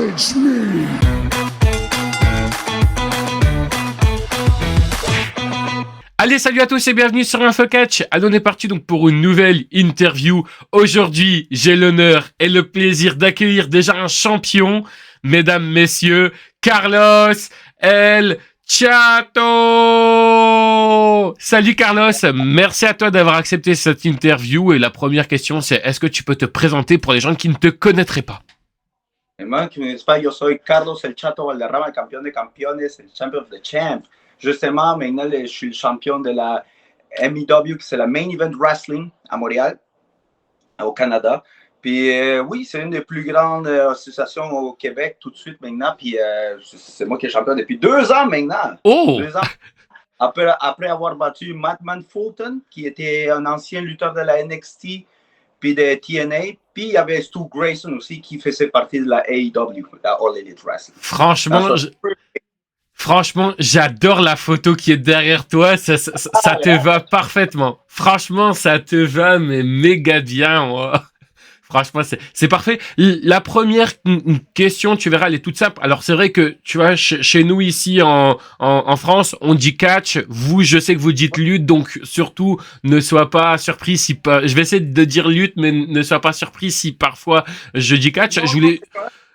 Challenge me. Allez, salut à tous et bienvenue sur InfoCatch. Allez, on est parti donc pour une nouvelle interview. Aujourd'hui, j'ai l'honneur et le plaisir d'accueillir déjà un champion, mesdames, messieurs, Carlos El Chato. Salut Carlos, merci à toi d'avoir accepté cette interview. Et la première question, c'est est-ce que tu peux te présenter pour les gens qui ne te connaîtraient pas? Hermano, que me yo soy Carlos El Chato Valderrama, el campeón de campeones, el champion of the champ. Justement, maintenant, je suis le champion de la MEW, c'est la Main Event Wrestling à Montréal, au Canada. Puis oui, c'est une des plus grandes associations au Québec tout de suite maintenant. Puis c'est moi qui suis champion depuis 2 ans maintenant. Oh! 2 ans. Après avoir battu Mattman Fulton, qui était un ancien lutteur de la NXT, puis de TNA. Puis il y avait Stu Grayson aussi qui faisait partie de la AEW, la All Elite Wrestling. Franchement, j'adore la photo qui est derrière toi. Ça te va parfaitement. Franchement, ça te va, mais méga bien. Oh. Franchement, c'est parfait. La première question, tu verras, elle est toute simple. Alors, c'est vrai que, tu vois, chez nous, ici, en France, on dit catch. Vous, je sais que vous dites lutte. Donc, surtout, ne sois pas surpris si je vais essayer de dire lutte, mais ne sois pas surpris si parfois je dis catch. Non, je voulais,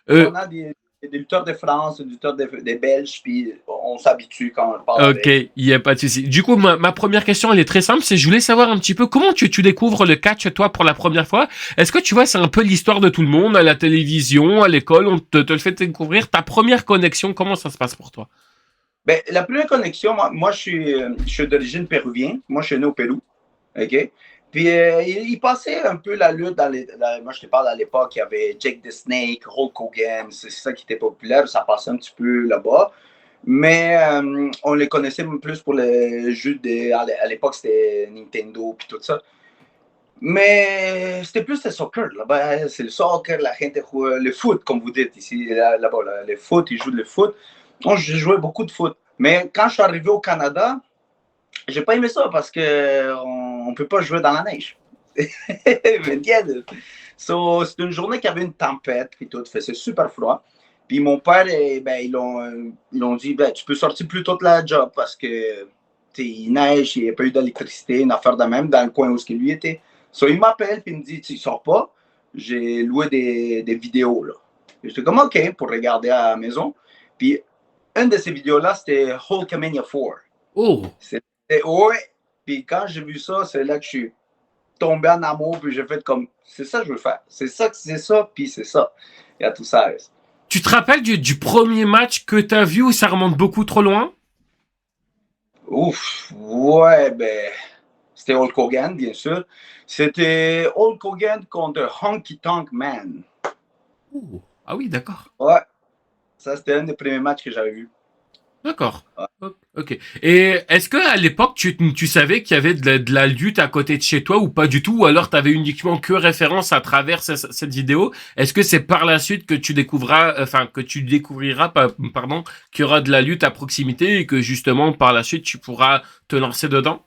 on a des lutteurs de France, des lutteurs des Belges, puis on s'habitue quand on parle. Ok, il n'y a pas de souci. Du coup, ma première question, elle est très simple. C'est, je voulais savoir un petit peu comment tu découvres le catch, toi, pour la première fois. Est-ce que tu vois, c'est un peu l'histoire de tout le monde, à la télévision, à l'école, on te le fait découvrir. Ta première connexion, comment ça se passe pour toi? Ben, la première connexion, moi je suis d'origine péruvienne. Moi, je suis né au Pérou. OK? Puis, il passait un peu la lutte moi, je te parle à l'époque, il y avait Jake the Snake, Hulk Hogan, c'est ça qui était populaire, ça passait un petit peu là-bas. Mais on les connaissait plus pour les jeux à l'époque, c'était Nintendo puis tout ça. Mais c'était plus le soccer. Là-bas, c'est le soccer, la gente joue le foot, comme vous dites ici, là-bas. Le foot, ils jouent le foot. Moi, j'ai joué beaucoup de foot. Mais quand je suis arrivé au Canada, j'ai pas aimé ça parce qu'on peut pas jouer dans la neige. So, c'est une journée qui avait une tempête et tout, faisait super froid. Puis mon père, ben, ils ont dit, ben, tu peux sortir plus tôt de la job parce que il neige, il n'y a pas eu d'électricité, une affaire de même dans le coin où lui était. So, il m'appelle et il me dit, tu sors pas. J'ai loué des vidéos. Là. J'étais comme, OK, pour regarder à la maison. Puis une de ces vidéos-là, c'était Hulkamania 4. Oh! Ouais. Puis quand j'ai vu ça, c'est là que je suis tombé en amour. Puis j'ai fait comme, c'est ça que je veux faire. C'est ça, puis c'est ça. Il y a tout ça. Tu te rappelles du premier match que tu as vu où ça remonte beaucoup trop loin? Ouf, ouais, ben, c'était Hulk Hogan, bien sûr. C'était Hulk Hogan contre Honky Tonk Man. Oh. Ah oui, d'accord. Ouais, ça c'était un des premiers matchs que j'avais vu. D'accord. Ouais. Ok. Et est-ce que à l'époque tu savais qu'il y avait de la lutte à côté de chez toi ou pas du tout, ou alors tu avais uniquement que référence à travers cette vidéo? Est-ce que c'est par la suite que tu découvriras, pardon, qu'il y aura de la lutte à proximité et que justement par la suite tu pourras te lancer dedans?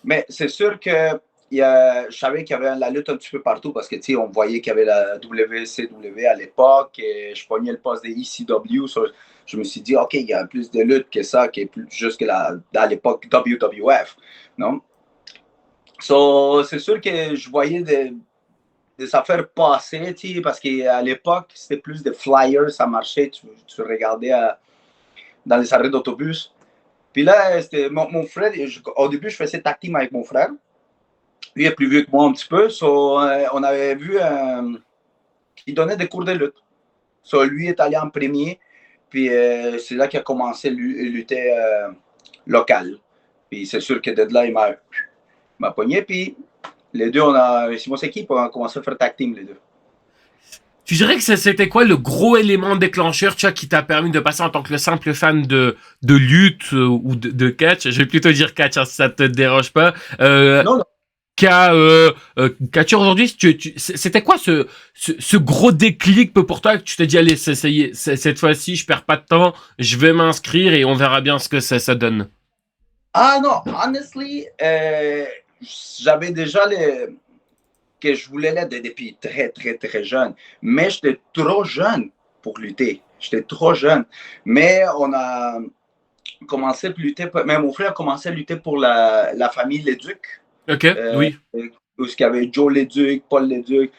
Mais c'est sûr que je savais qu'il y avait la lutte un petit peu partout parce que, tu sais, on voyait qu'il y avait la WCW à l'époque et je pognais le poste de ECW. So, je me suis dit, OK, il y a plus de lutte que ça, qui est plus juste que à l'époque WWF. Non? So, c'est sûr que je voyais des affaires passer, tu sais, parce qu'à l'époque, c'était plus des flyers, ça marchait. Tu regardais dans les arrêts d'autobus. Puis là, c'était mon frère, au début, je faisais tag team avec mon frère. Lui est plus vieux que moi un petit peu. So, on avait vu qu'il donnait des cours de lutte. So, lui est allé en premier. Puis c'est là qu'il a commencé à lutter local. Puis c'est sûr que de là, il m'a pogné. Puis les deux, c'est mon équipe, on a commencé à faire tag team, les deux. Tu dirais que c'était quoi le gros élément déclencheur, tu vois, qui t'a permis de passer en tant que simple fan de lutte ou de catch? Je vais plutôt dire catch, hein, si ça te dérange pas. Non. Catcher aujourd'hui, c'était quoi ce gros déclic pour toi que tu t'es dit, allez, ça y est, cette fois-ci, je perds pas de temps, je vais m'inscrire et on verra bien ce que ça donne. Ah non, honestly, j'avais déjà que je voulais l'être depuis très, très, très jeune. Mais j'étais trop jeune pour lutter. J'étais trop jeune. Mais on a commencé à lutter, mais mon frère a commencé à lutter pour la famille Leduc. Ok, oui. Où il y avait Joe Leduc, Paul Leduc.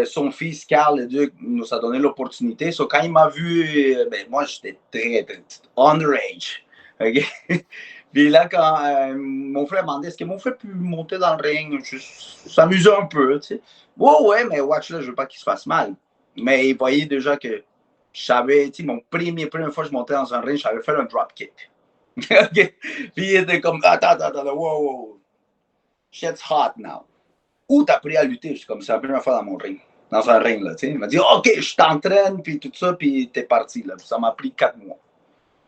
Son fils, Carl Leduc, nous a donné l'opportunité. So, quand il m'a vu, moi, j'étais très underage. Okay? Puis là, quand mon frère m'a demandé est-ce que mon frère peut monter dans le ring, je s'amusait un peu. Tu sais. Ouais, mais watch là, je veux pas qu'il se fasse mal. Mais il voyait déjà que je savais, tu sais, mon première fois que je montais dans un ring, j'avais fait un dropkick. Okay? Puis il était comme attends, wow. Shit's hot now. Où t'as appris à lutter? Je suis comme, c'est la première fois dans mon ring. Dans un ring, là, tu sais. Il m'a dit, OK, je t'entraîne, puis tout ça, puis t'es parti, là. Ça m'a pris 4 mois.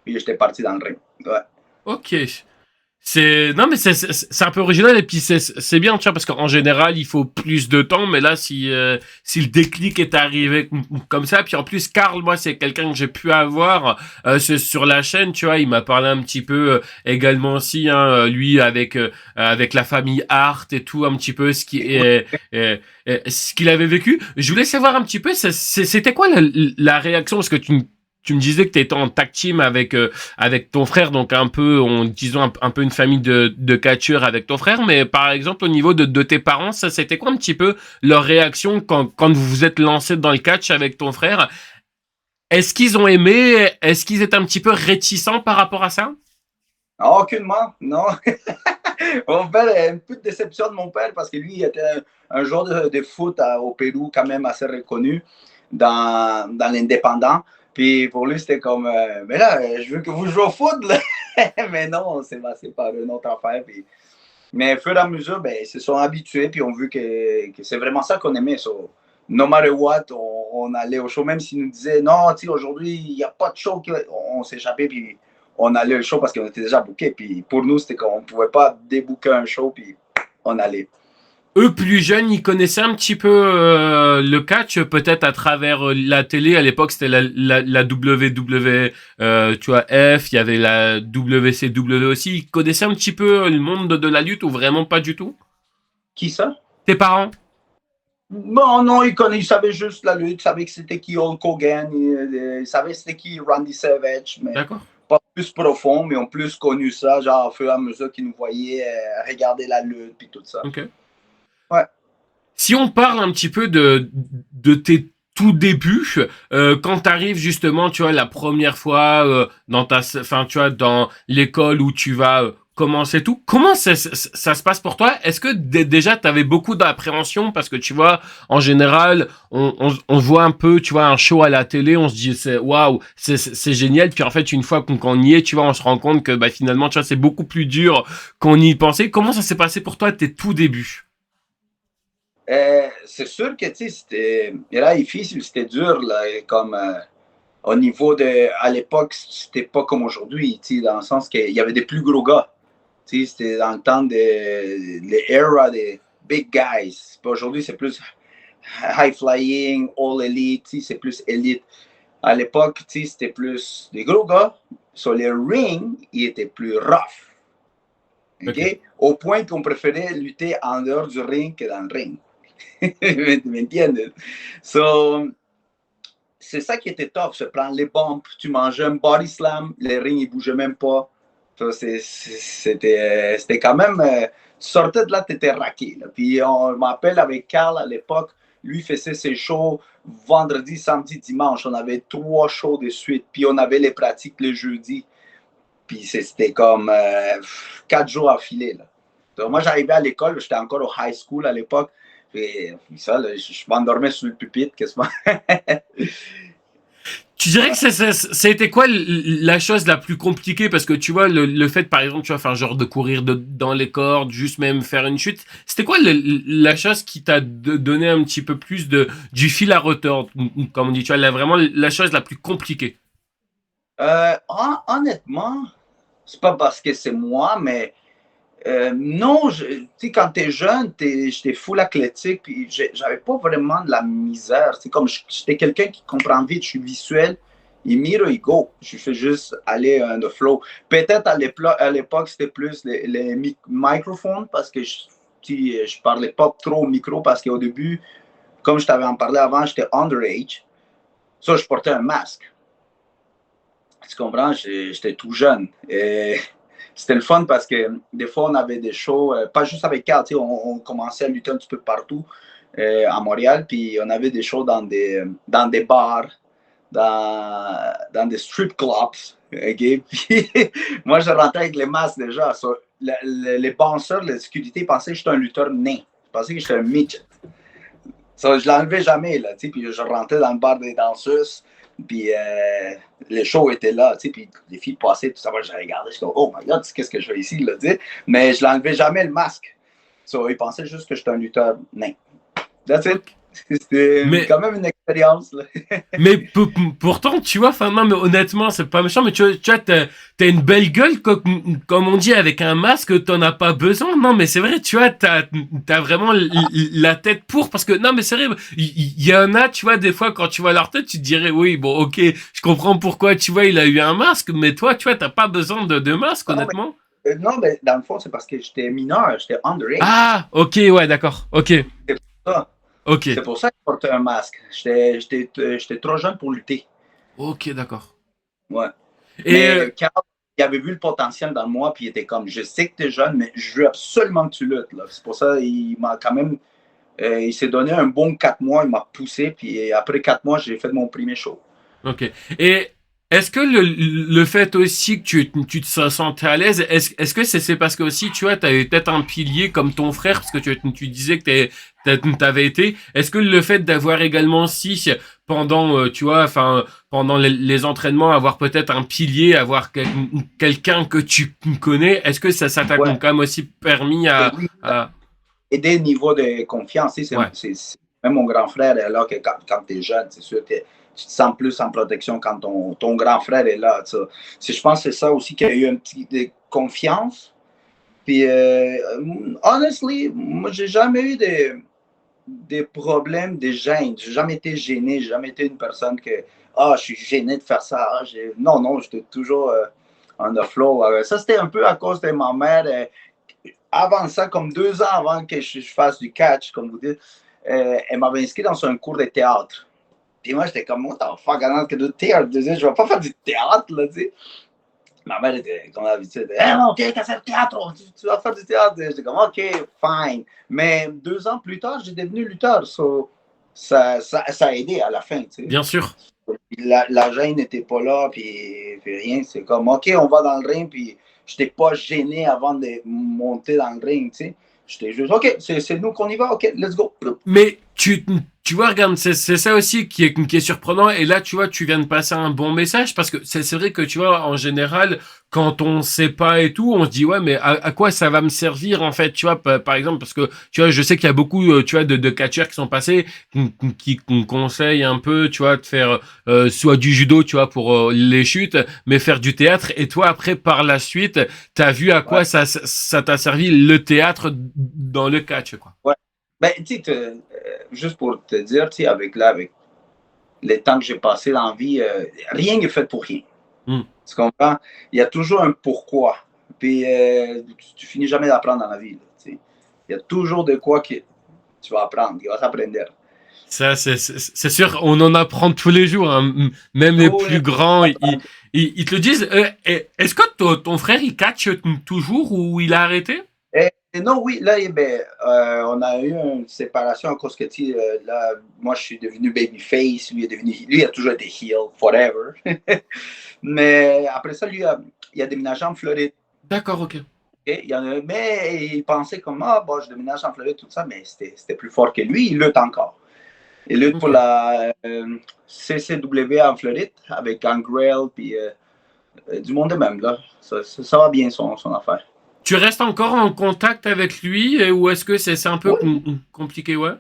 Puis j'étais parti dans le ring. Ouais. Ok. Non, mais c'est un peu original et puis c'est bien, tu vois, parce qu'en général, il faut plus de temps, mais là, si le déclic est arrivé comme ça, puis en plus, Karl, moi, c'est quelqu'un que j'ai pu avoir sur la chaîne, tu vois, il m'a parlé un petit peu également aussi, hein, lui, avec la famille Hart et tout, un petit peu ce qu'il avait vécu. Je voulais savoir un petit peu, c'était quoi la réaction, parce que tu me disais que tu étais en tag team avec ton frère, donc un peu, disons un peu une famille de catcheurs avec ton frère, mais par exemple au niveau de tes parents, ça c'était quoi un petit peu leur réaction quand vous vous êtes lancé dans le catch avec ton frère? Est-ce qu'ils ont aimé? Est-ce qu'ils étaient un petit peu réticents par rapport à ça? Aucunement, non. Mon père, une petite déception de mon père parce que lui, il était un joueur de foot au Pérou quand même assez reconnu dans l'indépendant. Puis pour lui, c'était comme, mais là, je veux que vous jouez au foot, là. Mais non, on s'est passé par une autre affaire. Puis... Mais au fur et à mesure, ben, ils se sont habitués, puis on a vu que c'est vraiment ça qu'on aimait. So, no matter what, on allait au show, même s'ils nous disaient, non, tu sais, aujourd'hui, il n'y a pas de show, on s'échappait, puis on allait au show parce qu'on était déjà bookés. Puis pour nous, c'était qu'on ne pouvait pas débooker un show, puis on allait. Eux plus jeunes, ils connaissaient un petit peu le catch, peut-être à travers la télé. À l'époque, c'était la WWE, tu vois, F. Il y avait la WCW aussi. Ils connaissaient un petit peu le monde de la lutte ou vraiment pas du tout? Qui ça? Tes parents? Bon, non, ils savaient juste la lutte, ils savaient que c'était qui Hulk Hogan, ils savaient c'était qui Randy Savage, mais D'accord. pas plus profond, mais ont plus connu ça, genre au fur et à mesure qu'ils nous voyaient regarder la lutte puis tout ça. Ok. Ouais. Si on parle un petit peu de tes tout débuts, quand t'arrives justement, tu vois, la première fois enfin, tu vois, dans l'école où tu vas commencer tout, comment ça se passe pour toi? Est-ce que déjà t'avais beaucoup d'appréhension parce que tu vois, en général, on voit un peu, tu vois, un show à la télé, on se dit waouh, c'est génial, puis en fait une fois qu'on y est, tu vois, on se rend compte que bah finalement, tu vois, c'est beaucoup plus dur qu'on y pensait. Comment ça s'est passé pour toi tes tout débuts? C'est sûr que c'était difficile, c'était dur, là, comme au niveau de. À l'époque, c'était pas comme aujourd'hui, dans le sens qu'il y avait des plus gros gars. C'était dans le temps de l'era des big guys. Aujourd'hui, c'est plus high flying, all elite, c'est plus élite. À l'époque, c'était plus des gros gars. Sur les rings, ils étaient plus rough. Okay? Au point qu'on préférait lutter en dehors du ring que dans le ring. ¿Me So, c'est ça qui était tough, se prendre les bombes, tu mangeais un body slam, les rings, ils bougeaient même pas. So, c'était quand même... tu sortais de là, tu étais raqué. Là. Puis on m'appelle avec Carl à l'époque, lui faisait ses shows vendredi, samedi, dimanche. On avait 3 shows de suite, puis on avait les pratiques le jeudi. Puis c'était comme 4 jours affilés. Là. Donc, moi, j'arrivais à l'école, j'étais encore au high school à l'époque. Et ça, là, je m'endormais sur le pupitre quasiment. Tu dirais que ça a été quoi la chose la plus compliquée? Parce que tu vois, le fait, par exemple, tu vas faire genre de courir dans les cordes, juste même faire une chute. C'était quoi la chose qui t'a donné un petit peu plus du fil à retordre? Comme on dit, tu vois, vraiment la chose la plus compliquée. Honnêtement, c'est pas parce que c'est moi, mais non, tu sais, quand t'es jeune, j'étais full athlétique, puis j'avais pas vraiment de la misère. C'est comme j'étais quelqu'un qui comprend vite, je suis visuel. Il mire, il go. Je fais juste aller on the flow. Peut-être à l'époque, c'était plus les microphones parce que je parlais pas trop au micro parce qu'au début, comme je t'avais en parlé avant, j'étais underage. Ça, je portais un masque. Tu comprends? J'étais tout jeune. Et c'était le fun parce que des fois, on avait des shows, pas juste avec Carl, on commençait à lutter un petit peu partout à Montréal, puis on avait des shows dans des bars, dans des strip clubs. Okay? Puis, moi, je rentrais avec les masques déjà. So, les penseurs, la sécurité pensaient que j'étais un lutteur nain. Ils pensaient que j'étais un midget. So, je l'enlevais jamais, là, puis je rentrais dans le bar des danseuses, puis le show était là, puis les filles passaient, tout ça, moi, je regardais, je dis, oh my god, qu'est-ce que je fais ici, là, mais je l'enlevais jamais le masque. So, ils pensaient juste que j'étais un lutteur nain. That's it. C'était quand même une expérience. Là. Mais pourtant, tu vois, enfin non, mais honnêtement, c'est pas méchant, mais tu vois, t'as une belle gueule, comme on dit, avec un masque, t'en as pas besoin. Non, mais c'est vrai, tu vois, t'as vraiment la tête pour, parce que non, mais c'est vrai, il y en a, tu vois, des fois, quand tu vois leur tête, tu te dirais, oui, bon, ok, je comprends pourquoi, tu vois, il a eu un masque, mais toi, tu vois, t'as pas besoin de masque, honnêtement. Non, mais dans le fond, c'est parce que j'étais mineur, j'étais underage. Ah, ok, ouais, d'accord, ok. C'est pour ça. Ok. C'est pour ça que je portais un masque. J'étais trop jeune pour lutter. Ok, d'accord. Ouais. Et Mais Carl, il avait vu le potentiel dans moi, puis il était comme, je sais que tu es jeune, mais je veux absolument que tu luttes. Là. C'est pour ça qu'il m'a quand même, il s'est donné un bon 4 mois, il m'a poussé, puis après 4 mois, j'ai fait mon premier show. ok. Et est-ce que le fait aussi que tu te sentais à l'aise, est-ce que c'est parce que aussi, tu vois, tu avais peut-être un pilier comme ton frère, parce que tu disais que t'avais été, est-ce que le fait d'avoir également aussi, pendant, tu vois, enfin, pendant les entraînements, avoir peut-être un pilier, avoir quelqu'un que tu connais, est-ce que ça t'a Ouais. quand même aussi permis Et oui, à... et des niveaux de confiance, Ouais, même mon grand frère est là, que quand tu es jeune, c'est sûr que tu te sens plus en protection quand ton grand frère est là. Je pense que c'est ça aussi qu'il y a eu un petit de confiance. Puis, honestly, moi, j'ai jamais eu des problèmes de gêne. J'ai jamais été gêné. J'ai jamais été une personne que, je suis gêné de faire ça. Non, non, j'étais toujours on the flow. Ça, c'était un peu à cause de ma mère. Avant ça, comme 2 ans avant que je fasse du catch, comme vous dites, elle m'avait inscrit dans un cours de théâtre. Puis moi, j'étais comme, what the fuck, que de théâtre. Je vais pas faire du théâtre, là, tu sais. Ma mère était comme d'habitude, non, OK, qu'à faire du théâtre, tu vas faire du théâtre. J'étais comme, OK, fine. Mais 2 ans plus tard, j'ai devenu lutteur. So, ça a aidé à la fin, tu sais. bien sûr. La gêne n'était pas là, puis rien. C'est comme, OK, on va dans le ring, puis je n'étais pas gêné avant de monter dans le ring, tu sais. J'étais juste, OK, c'est nous qu'on y va, OK, let's go. Mais tu vois, regarde, c'est ça aussi qui est surprenant. Et là, tu vois, tu viens de passer un bon message parce que c'est vrai que tu vois, en général, quand on sait pas et tout, on se dit ouais, mais à quoi ça va me servir en fait, tu vois, par exemple, parce que tu vois, je sais qu'il y a beaucoup, tu vois, de catcheurs qui sont passés, qui conseillent un peu, tu vois, de faire soit du judo, tu vois, pour les chutes, mais faire du théâtre. Et toi, après, par la suite, t'as vu à quoi Ouais. ça t'a servi le théâtre dans le catch, quoi. Ouais. Ben, tu sais, juste pour te dire, tu sais, avec les temps que j'ai passé dans la vie, rien n'est fait pour rien. Hmm. Tu comprends? Il y a toujours un pourquoi. Puis tu finis jamais d'apprendre dans la vie. Là, il y a toujours de quoi que tu vas apprendre, tu vas apprendre. Ça, c'est sûr, on en apprend tous les jours, hein. Même les Tous les plus jours, grands, tu vas apprendre. ils te le disent. Est-ce que ton frère, il catch toujours ou il a arrêté? Et non, oui, là, on a eu une séparation à cause que, là, moi, je suis devenu babyface, lui, il a toujours été heel, forever. Mais après ça, lui, il a déménagé en Floride. D'accord, ok. Okay? Mais il pensait comme, bon, je déménage en Floride, tout ça, mais c'était plus fort que lui, il lutte encore. Il lutte pour Ok. la CCW en Floride avec Gangrel, puis du monde de même, là. Ça va bien, son affaire. Tu restes encore en contact avec lui ou est-ce que c'est un peu Oui. compliqué, ouais?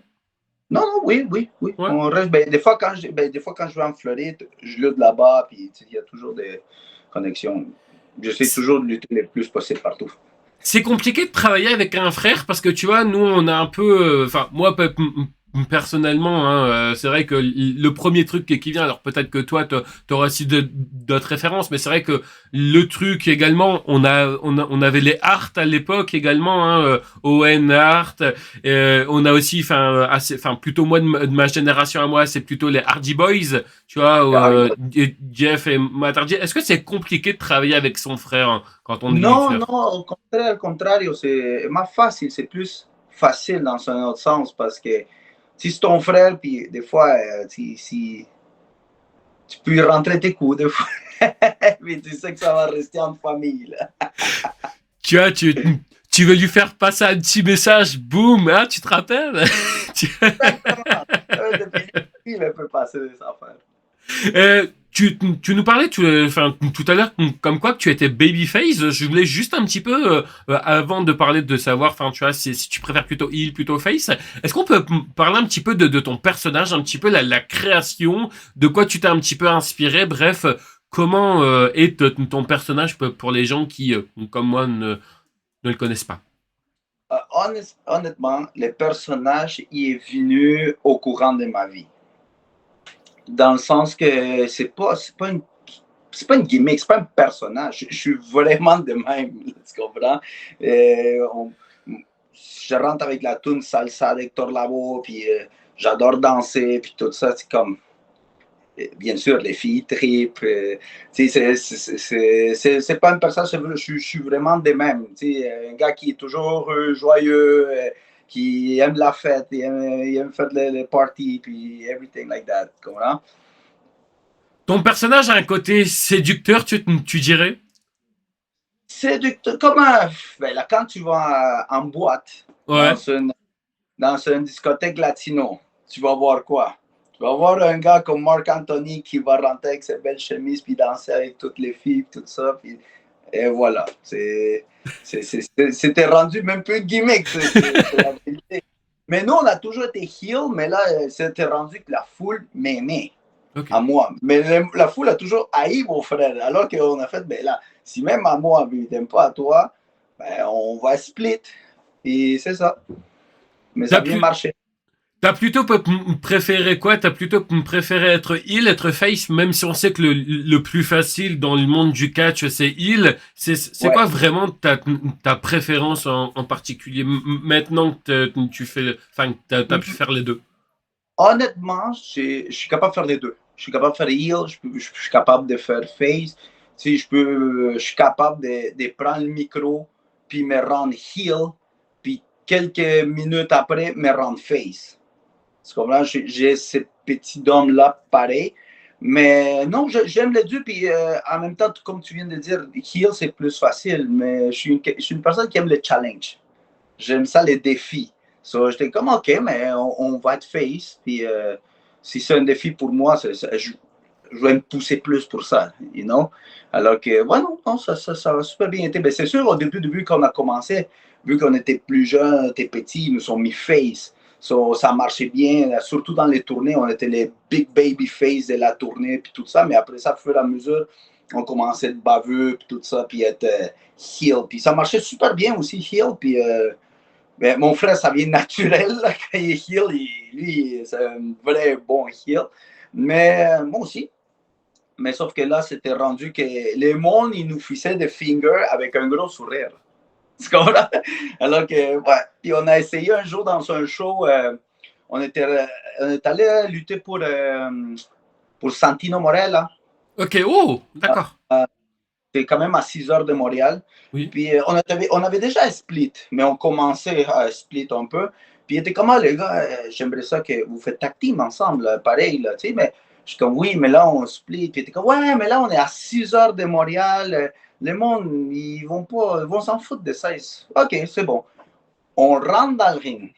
Non, non, oui, oui, oui. Ouais. On reste, des fois, quand je vais en Floride, je lutte là-bas, puis il y a toujours des connexions. J'essaie toujours de lutter le plus possible partout. C'est compliqué de travailler avec un frère parce que tu vois, nous on a un peu, enfin moi personnellement, hein, c'est vrai que le premier truc qui vient, alors peut-être que toi, t'auras aussi d'autres références, mais c'est vrai que le truc également, on avait les Art à l'époque également, hein, Owen Art, on a aussi, plutôt moi de ma génération à moi, c'est plutôt les Hardy Boys, tu vois, Jeff et Matt Hardy. Est-ce que c'est compliqué de travailler avec son frère hein, quand on est Non, lutteur? non, au contrario, c'est más facile, c'est plus facile dans un autre sens parce que si c'est ton frère, puis des fois, si tu peux y rentrer tes coups, des fois, mais tu sais que ça va rester en famille. Là. Tu vois, tu veux lui faire passer un petit message, boum, hein, tu te rappelles? Exactement. Depuis il peut passer des affaires. Tu nous parlais tout à l'heure comme quoi que tu étais babyface. Je voulais juste un petit peu, avant de parler de savoir, enfin, tu vois, si tu préfères plutôt heel, plutôt face, est-ce qu'on peut parler un petit peu de ton personnage, un petit peu la création, de quoi tu t'es un petit peu inspiré, bref, comment est ton personnage pour les gens qui, comme moi, ne le connaissent pas. Honnêtement, le personnage il est venu au courant de ma vie. Dans le sens que c'est pas une gimmick, c'est pas un personnage. Je suis vraiment de même, tu comprends? On, je rentre avec la tune salsa d'Hector Lavoe, puis j'adore danser, puis tout ça, c'est comme bien sûr, les filles tripent. C'est pas une personne, je suis vraiment des mêmes. Un gars qui est toujours joyeux, qui aime la fête, il aime faire les parties, puis everything like that. Comment? Ton personnage a un côté séducteur, tu dirais? Séducteur, comment? Ben là, quand tu vas en boîte, Ouais. dans une discothèque latino, tu vas voir quoi? Tu vas voir un gars comme Marc Anthony qui va rentrer avec ses belles chemises puis danser avec toutes les filles, tout ça. Puis, et voilà. C'était rendu même plus une gimmick. C'est la vérité. Mais nous, on a toujours été heel, mais là, c'était rendu que la foule m'aimait Ok. à moi. Mais la foule a toujours haï mon frère. Alors qu'on a fait, ben là, si même à moi, il t'aime pas à toi, ben on va split. Et c'est ça. Mais ça a T'as bien plus, marché. T'as plutôt préféré quoi? T'as plutôt préféré être heel, être face, même si on sait que le plus facile dans le monde du catch, c'est heel. C'est Ouais. quoi vraiment ta préférence en particulier maintenant que tu fais, enfin, que t'as pu faire les deux? Honnêtement, je suis capable de faire les deux. Je suis capable de faire heel, je suis capable de faire face. Tu sais, je suis capable de prendre le micro, puis me rendre heel, puis quelques minutes après, me rendre face. Tu comprends? J'ai ces petits dômes-là pareil. Mais non, j'aime les deux. Puis en même temps, comme tu viens de dire, heel, c'est plus facile. Mais je suis une personne qui aime le challenge. J'aime ça, les défis. So, j'étais comme, OK, mais on va être face. Puis si c'est un défi pour moi, je vais me pousser plus pour ça, you know? Alors que, ouais, non, ça va super bien été. Ben, c'est sûr, au début, quand on a commencé, vu qu'on était plus jeunes, était petits, ils nous ont mis face. So, ça marchait bien, surtout dans les tournées, on était les big baby face de la tournée, puis tout ça. Mais après ça, au fur et à mesure, on commençait à être baveux, puis tout ça, puis être heel. Puis ça marchait super bien aussi, heel. Puis ben, mon frère, ça vient naturel. Là, quand il est heel, lui, c'est un vrai bon heel. Mais moi aussi. Mais sauf que là, c'était rendu que les monde, ils nous faisaient des fingers avec un gros sourire. Tu comprends? Alors que, ouais. Puis on a essayé un jour dans un show, on, était, on est allé lutter pour Santino Morella. Ok, oh, d'accord. C'est quand même à 6 heures de Montréal. Oui. Puis on avait déjà split, mais on commençait à split un peu. Puis il était comme, ah, les gars, j'aimerais ça que vous faites tag team ensemble, pareil, là, tu sais, mais je suis comme, oui, mais là, on split. Puis il était comme, ouais, mais là, on est à 6 heures de Montréal. Le monde, ils vont pas, ils vont s'en foutre de ça. OK, c'est bon. On rentre dans le ring.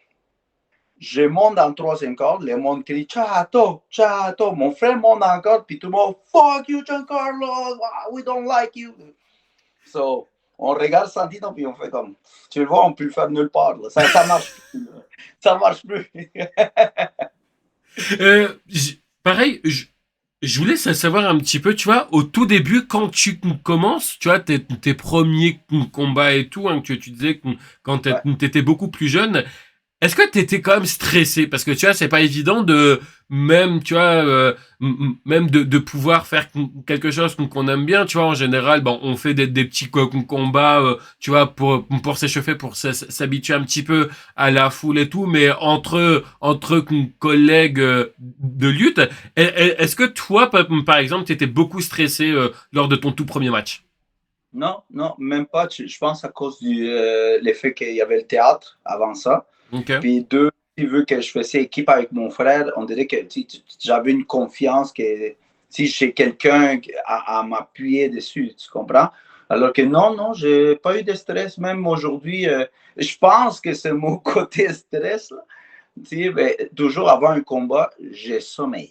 Je monte dans le troisième corde, le monde crie Chato, Chato. Mon frère monte encore, puis tout le monde Fuck you, Giancarlo, we don't like you. So, on regarde Santino, puis on fait comme tu le vois, on peut le faire nulle part. Là. Ça marche plus. Là. Ça marche plus. Pareil, je voulais savoir un petit peu, tu vois, au tout début, quand tu commences, tu vois, tes premiers combats et tout, hein, que tu disais que quand Ouais. t'étais beaucoup plus jeune, Est-ce que t'étais quand même stressé? Parce que tu vois, c'est pas évident de même, tu vois, même de pouvoir faire quelque chose qu'on aime bien. Tu vois, en général, bon, on fait des petits combats, tu vois, pour s'échauffer, pour s'habituer un petit peu à la foule et tout. Mais entre collègues de lutte, est-ce que toi, par exemple, t'étais beaucoup stressé lors de ton tout premier match? Non, non, même pas. Je pense à cause du l'effet qu'il y avait le théâtre avant ça. Ok. Puis deux, vu que je faisais équipe avec mon frère, on dirait que j'avais une confiance que si j'ai quelqu'un à m'appuyer dessus, tu comprends? Alors que non, non, j'ai pas eu de stress, même aujourd'hui. Je pense que c'est mon côté stress. Là. Tu sais, ben, toujours avant un combat, j'ai sommeil.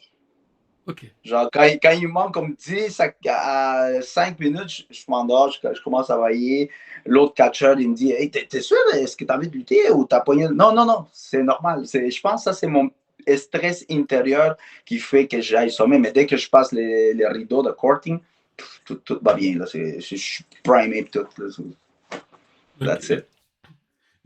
Ok. Genre, quand il manque comme 10 à 5 minutes, je m'endors, je commence à vailler. L'autre catcheur, il me dit: Hey, t'es sûr, est-ce que t'as envie de lutter ou t'as pogné? Non, non, non, c'est normal. Je pense que ça, c'est mon stress intérieur qui fait que j'aille sommeil. Mais dès que je passe les rideaux de courting, tout va bien. Là. Je suis primé tout. Là. That's Ok. it.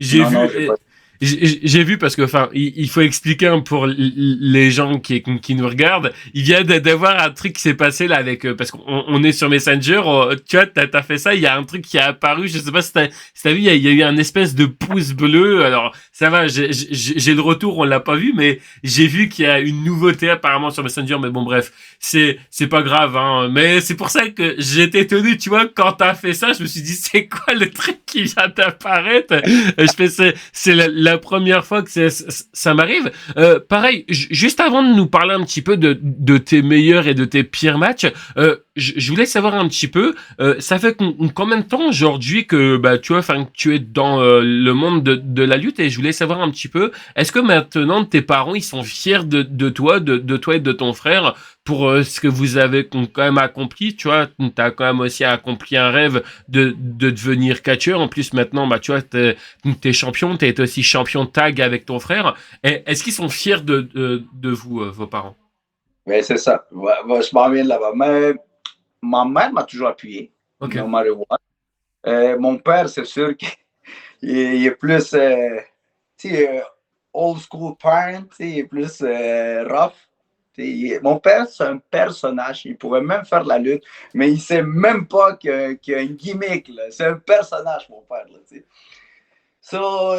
J'ai Non, non, vu, je pas. j'ai vu parce que, enfin, il faut expliquer pour les gens qui nous regardent. Il vient d'avoir un truc qui s'est passé là avec, parce qu'on est sur Messenger. Tu vois, t'as fait ça. Il y a un truc qui est apparu. Je sais pas si t'as vu. Il y a eu un espèce de pouce bleu. Alors, ça va. J'ai le retour. On l'a pas vu, mais j'ai vu qu'il y a une nouveauté apparemment sur Messenger. Mais bon, bref, c'est pas grave. Hein. Mais c'est pour ça que j'étais étonné. Tu vois, quand t'as fait ça, je me suis dit, c'est quoi le truc qui vient d'apparaître? Je fais c'est la première fois que ça m'arrive. Pareil, juste avant de nous parler un petit peu de tes meilleurs et de tes pires matchs, je voulais savoir un petit peu, ça fait combien de temps aujourd'hui que bah tu vois, enfin que tu es dans le monde de la lutte et je voulais savoir un petit peu, est-ce que maintenant tes parents ils sont fiers de toi et de ton frère pour ce que vous avez quand même accompli, tu vois, t'as quand même aussi accompli un rêve de devenir catcheur. En plus maintenant, bah tu vois, t'es champion, t'es aussi champion tag avec ton frère. Est-ce qu'ils sont fiers de vous, vos parents? Mais c'est ça. Ouais, je m'en viens de là-bas. Mais ma mère m'a toujours appuyé, Ok. no matter what. Mon père, c'est sûr qu'il il est plus old school parent, il est plus rough. Mon père, c'est un personnage. Il pourrait même faire la lutte, mais il sait même pas qu'il y a une gimmick. C'est un personnage, mon père. Là, so,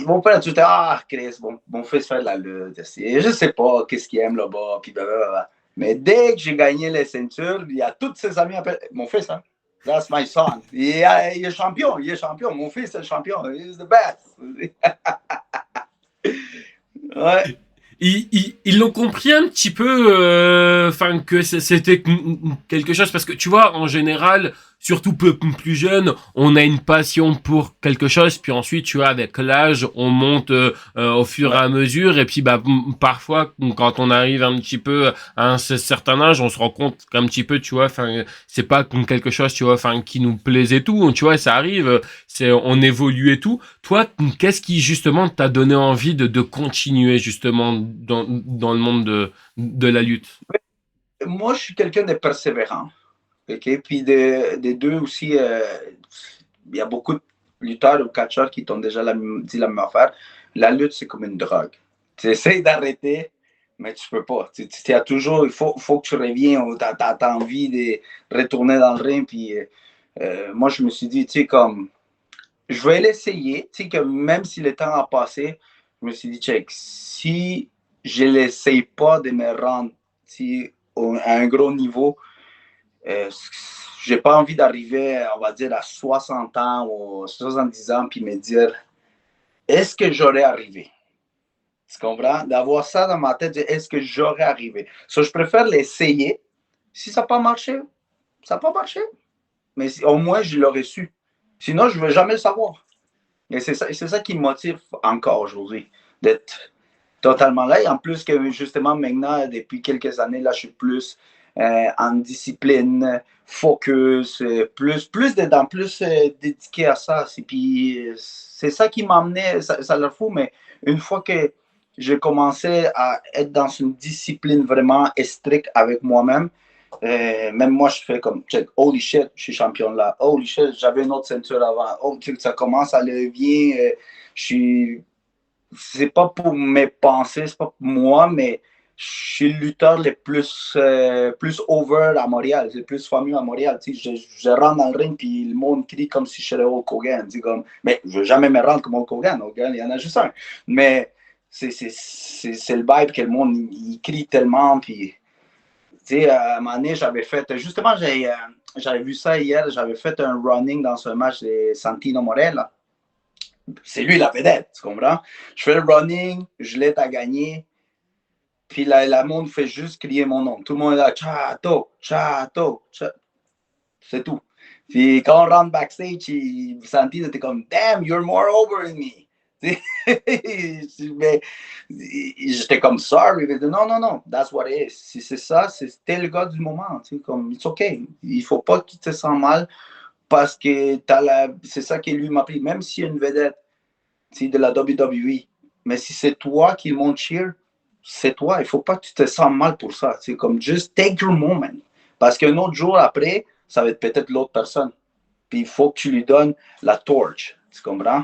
mon père a tout dit: Ah, Chris, mon fils fait de la lutte. Je sais pas qu'est-ce qu'il aime là-bas. Puis blablabla. Mais dès que j'ai gagné les ceintures, il y a tous ses amis appellent mon fils, hein? That's my son. Il est champion, il est champion. Mon fils est champion. He's the best. Ouais. Ils l'ont compris un petit peu, enfin que c'était quelque chose parce que tu vois en général, surtout peu plus jeune, on a une passion pour quelque chose, puis ensuite tu vois avec l'âge, on monte au fur et Ouais. à mesure, et puis bah parfois quand on arrive un petit peu à un certain âge, on se rend compte qu'un petit peu, tu vois, enfin c'est pas quelque chose, tu vois, enfin qui nous plaise et tout, tu vois, ça arrive, c'est on évolue et tout. Toi, qu'est-ce qui justement t'a donné envie de continuer justement dans le monde de la lutte? Moi, je suis quelqu'un de persévérant. OK? Puis des deux aussi, il y a beaucoup de lutteurs ou catcheurs qui t'ont déjà dit la même affaire. La lutte, c'est comme une drogue. Tu essaies d'arrêter, mais tu peux pas. Tu as toujours, faut que tu reviens, tu as envie de retourner dans le ring. Puis moi, je me suis dit, tu sais, comme, je vais l'essayer. Tu sais, que même si le temps a passé, je me suis dit, check, si je l'essaye pas de me rendre à un gros niveau, euh, j'ai pas envie d'arriver, on va dire, à 60 ans ou 70 ans, puis me dire, est-ce que j'aurais arrivé? Tu comprends? D'avoir ça dans ma tête, est-ce que j'aurais arrivé? So, je préfère l'essayer. Si ça n'a pas marché, ça n'a pas marché. Mais au moins, je l'aurais su. Sinon, je ne vais jamais le savoir. Et c'est ça qui me motive encore aujourd'hui, d'être totalement là. Et en plus que justement, maintenant, depuis quelques années, là, je suis plus en discipline, focus, dédiqué à ça. Puis c'est ça qui m'emmenait, ça le fout, mais une fois que j'ai commencé à être dans une discipline vraiment stricte avec moi-même, même moi, je fais comme, check, holy shit, je suis champion là. Holy shit, j'avais une autre ceinture avant. Oh, ça commence à aller bien. Je suis c'est pas pour mes pensées, c'est pas pour moi, mais je suis le lutteur le plus over à Montréal, le plus fameux à Montréal. Je rentre dans le ring puis le monde crie comme si je serais Hulk Hogan. Comme, mais je ne veux jamais me rendre comme Hulk Hogan. Il y en a juste un. Mais c'est le vibe que le monde il crie tellement. Puis, à un moment donné, j'avais fait. Justement, j'avais vu ça hier. J'avais fait un running dans un match de Santino Morella. C'est lui la vedette, tu comprends? Je fais le running, je l'aide à gagner. Puis la monde fait juste crier mon nom. Tout le monde est là, Chato, Chato, Chato. C'est tout. Puis quand on rentre backstage, Santino était comme, damn, you're more over than me. Mais j'étais comme, sorry. Mais non, non, non, that's what it is. Si c'est ça, c'était le gars du moment. Comme, it's okay. Il faut pas que tu te sens mal parce que c'est ça qui lui m'a pris. Même s'il y a une vedette de la WWE, mais si c'est toi qui monte cheer, c'est toi. Il ne faut pas que tu te sens mal pour ça. C'est comme, just take your moment. Parce qu'un autre jour après, ça va être peut-être l'autre personne. Puis il faut que tu lui donnes la torche. Tu comprends?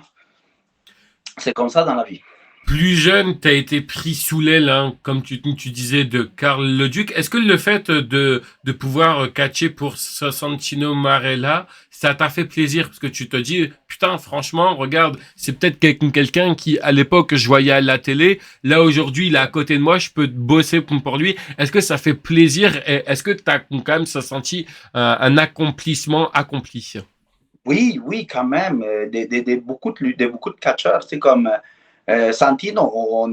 C'est comme ça dans la vie. Plus jeune, tu as été pris sous l'aile, hein, comme tu disais, de Karl le Duc. Est-ce que le fait de pouvoir catcher pour Santino Marella, ça t'a fait plaisir? Parce que tu te dis, putain, franchement, regarde, c'est peut-être quelqu'un qui, à l'époque, je voyais à la télé. Là, aujourd'hui, il est à côté de moi, je peux bosser pour lui. Est-ce que ça fait plaisir? Et est-ce que tu as quand même senti un accomplissement accompli? Oui, oui, quand même. Beaucoup de catcheurs. C'est comme Santino,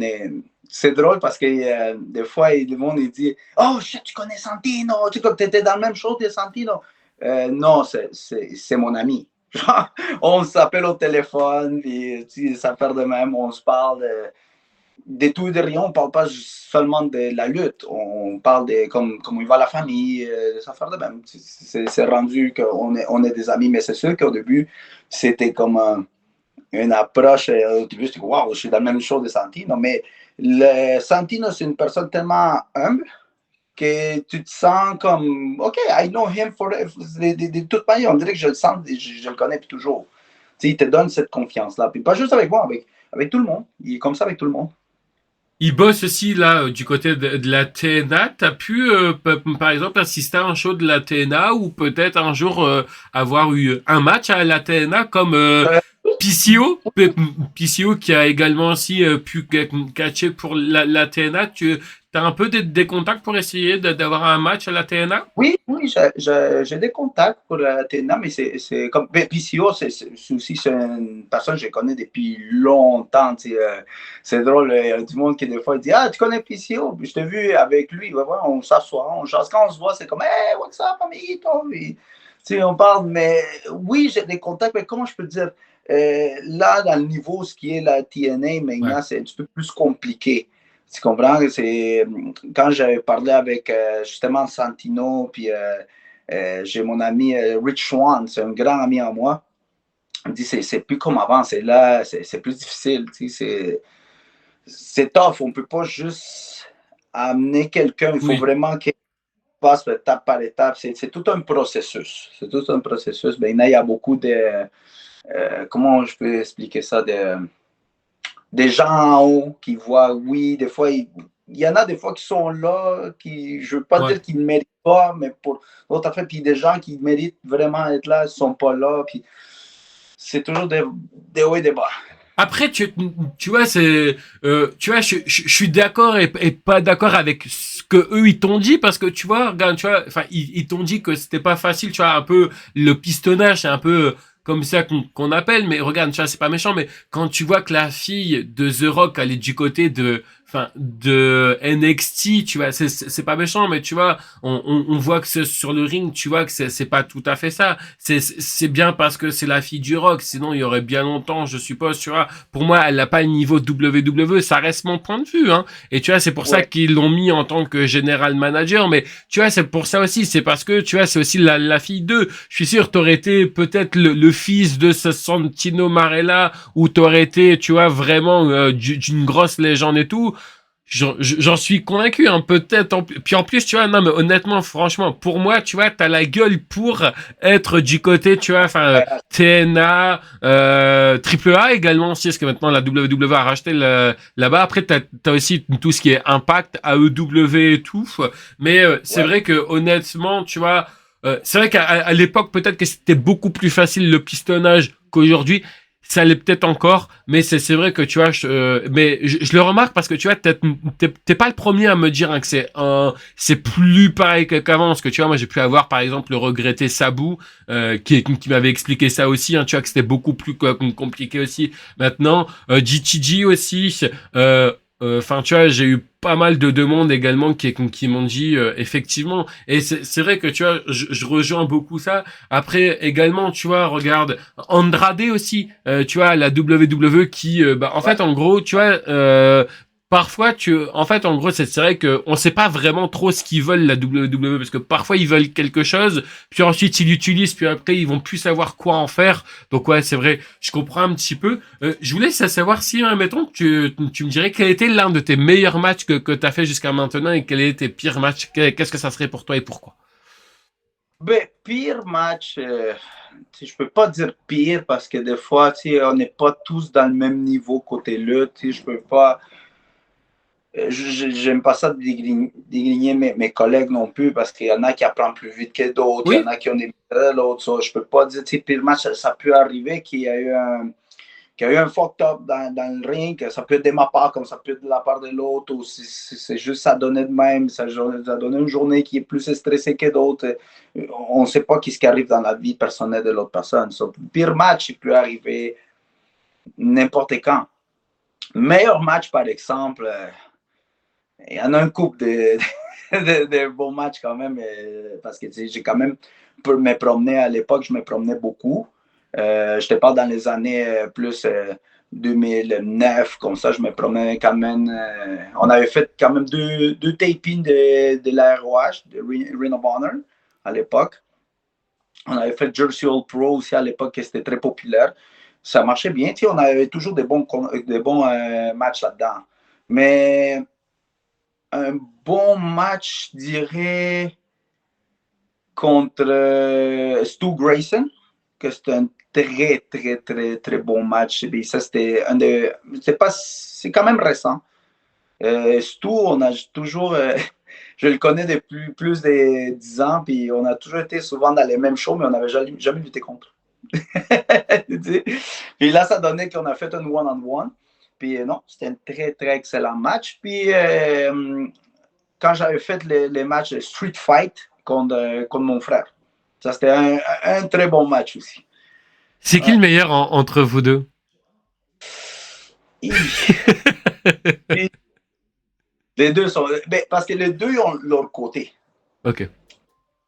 c'est drôle parce que des fois, le monde il dit oh, shit, tu connais Santino, tu étais dans la même chose que Santino. Non, c'est mon ami. On s'appelle au téléphone, puis ça fait de même, on se parle de tout et de rien. On ne parle pas seulement de la lutte, on parle de comment il va la famille, ça fait de même. C'est rendu qu'on est des amis, mais c'est sûr qu'au début, c'était comme une approche, au début, c'était waouh, je suis dans la même chose de Santino, mais Santino, c'est une personne tellement humble que tu te sens comme, OK, I know him de toute manière, on dirait que je le sens, je le connais depuis toujours. Il te donne cette confiance-là. Puis pas juste avec moi, avec tout le monde. Il est comme ça avec tout le monde. Il bosse aussi là du côté de la TNA. T'as pu, par exemple, assister à un show de la TNA ou peut-être un jour avoir eu un match à la TNA comme PCO, PCO qui a également aussi pu catcher pour la TNA. Tu as un peu des contacts pour essayer d'avoir un match à la TNA? Oui, oui, j'ai des contacts pour la TNA, mais c'est comme PCO, c'est aussi une personne que je connais depuis longtemps. C'est drôle, il y a du monde qui des fois dit ah, tu connais PCO? Puis je t'ai vu avec lui, ouais, on s'assoit, on chasse. Quand on se voit, c'est comme hey, what's up, amiguito? On parle, mais oui, j'ai des contacts, mais comment je peux dire? Là, dans le niveau, ce qui est la TNA, maintenant, ouais, c'est un petit peu plus compliqué. Tu comprends? C'est quand j'avais parlé avec justement Santino, puis j'ai mon ami Rich Swann, c'est un grand ami à moi. Il me dit c'est plus comme avant, c'est là, c'est plus difficile. C'est tough, on peut pas juste amener quelqu'un, il faut vraiment qu'il passe étape par étape. C'est tout un processus. C'est tout un processus. Maintenant, il y a beaucoup de comment je peux expliquer ça, des gens en haut qui voient, oui, des fois, il y en a des fois qui sont là, qui, je ne veux pas dire qu'ils ne méritent pas, mais pour d'autres affaires, puis des gens qui méritent vraiment être là, ils ne sont pas là, puis c'est toujours des hauts et des bas. Après, tu vois, c'est, tu vois, je suis d'accord et pas d'accord avec ce que eux ils t'ont dit parce que tu vois, regarde, tu vois, enfin, ils t'ont dit que c'était pas facile, tu vois, un peu le pistonnage, c'est un peu comme ça qu'on appelle, mais regarde, tu vois, c'est pas méchant, mais quand tu vois que la fille de The Rock, elle est du côté de NXT, tu vois, c'est pas méchant, mais tu vois, on voit que sur le ring, tu vois que c'est pas tout à fait ça. C'est bien parce que c'est la fille du Rock, sinon il y aurait bien longtemps, je suppose, tu vois. Pour moi, elle n'a pas le niveau WWE, ça reste mon point de vue, hein. Et tu vois, c'est pour ça qu'ils l'ont mis en tant que general manager, mais tu vois, c'est pour ça aussi, c'est parce que, tu vois, c'est aussi la fille d'eux. Je suis sûr, t'aurais été peut-être le fils de ce Santino Marella, ou t'aurais été, tu vois, vraiment d'une grosse légende et tout. J'en suis convaincu, hein, peut-être. Puis en plus, tu vois, non, mais honnêtement, franchement, pour moi, tu vois, t'as la gueule pour être du côté, tu vois, enfin, TNA, Triple A également aussi, parce que maintenant la WWE a racheté là-bas. Après, t'as aussi tout ce qui est Impact, AEW et tout. Mais c'est Ouais. vrai que honnêtement, tu vois, c'est vrai qu'à l'époque, peut-être que c'était beaucoup plus facile le pistonnage qu'aujourd'hui. Ça l'est peut-être encore, mais c'est vrai que tu vois, mais je le remarque parce que tu vois, t'es pas le premier à me dire hein, que c'est plus pareil qu'avant, parce que tu vois, moi j'ai pu avoir par exemple le regretté Sabu, qui m'avait expliqué ça aussi, hein, tu vois que c'était beaucoup plus compliqué aussi. Maintenant, GTG aussi, enfin tu vois, j'ai eu pas mal de demandes également qui m'ont dit effectivement, et c'est vrai que tu vois, je rejoins beaucoup ça. Après également, tu vois, regarde Andrade aussi, tu vois, la WWE qui, bah, en Ouais. fait, en gros, tu vois, parfois, en fait, en gros, c'est vrai que on sait pas vraiment trop ce qu'ils veulent la WWE parce que parfois ils veulent quelque chose, puis ensuite ils l'utilisent, puis après ils vont plus savoir quoi en faire. Donc ouais, c'est vrai, je comprends un petit peu. Je voulais savoir si, hein, mettons, tu me dirais quel était l'un de tes meilleurs matchs que tu as fait jusqu'à maintenant et quel était tes pires matchs. Qu'est-ce que ça serait pour toi et pourquoi? Ben, pire match, je peux pas dire pire parce que des fois, on n'est pas tous dans le même niveau côté lutte. Je peux pas. J'aime pas ça de dégrigner mes collègues non plus parce qu'il y en a qui apprennent plus vite que d'autres, il y en Oui. a qui ont des méthodes, l'autre. Je peux pas dire, pire match, ça peut arriver qu'il y a eu un fucked up dans le ring, ça peut être de ma part comme ça peut être de la part de l'autre, ou si c'est juste ça donner de même, ça donne une journée qui est plus stressée que d'autres. On ne sait pas ce qui arrive dans la vie personnelle de l'autre personne. Pire match, il peut arriver n'importe quand. Meilleur match, par exemple, il y en a un couple de bons matchs quand même, parce que j'ai quand même pour me promener à l'époque, je me promenais beaucoup. Je te parle dans les années plus 2009, comme ça, je me promenais quand même. On avait fait quand même deux tapings de la ROH, de Ring of Honor, à l'époque. On avait fait Jersey All Pro aussi à l'époque, qui c'était très populaire. Ça marchait bien. On avait toujours des bons matchs là-dedans. Mais un bon match, je dirais, contre Stu Grayson, que c'était un très, très, très, très bon match. Et ça, c'était un de. C'est quand même récent. Stu, on a toujours. Je le connais depuis plus de 10 ans, puis on a toujours été souvent dans les mêmes shows, mais on n'avait jamais lutté contre. Puis là, ça donnait qu'on a fait un one-on-one. Puis non, c'était un très, très excellent match. Puis quand j'avais fait les matchs de Street Fight contre mon frère. Ça, c'était un très bon match aussi. C'est qui Ouais. le meilleur entre vous deux? Et les deux sont. Ben, parce que les deux ont leur côté. Ok.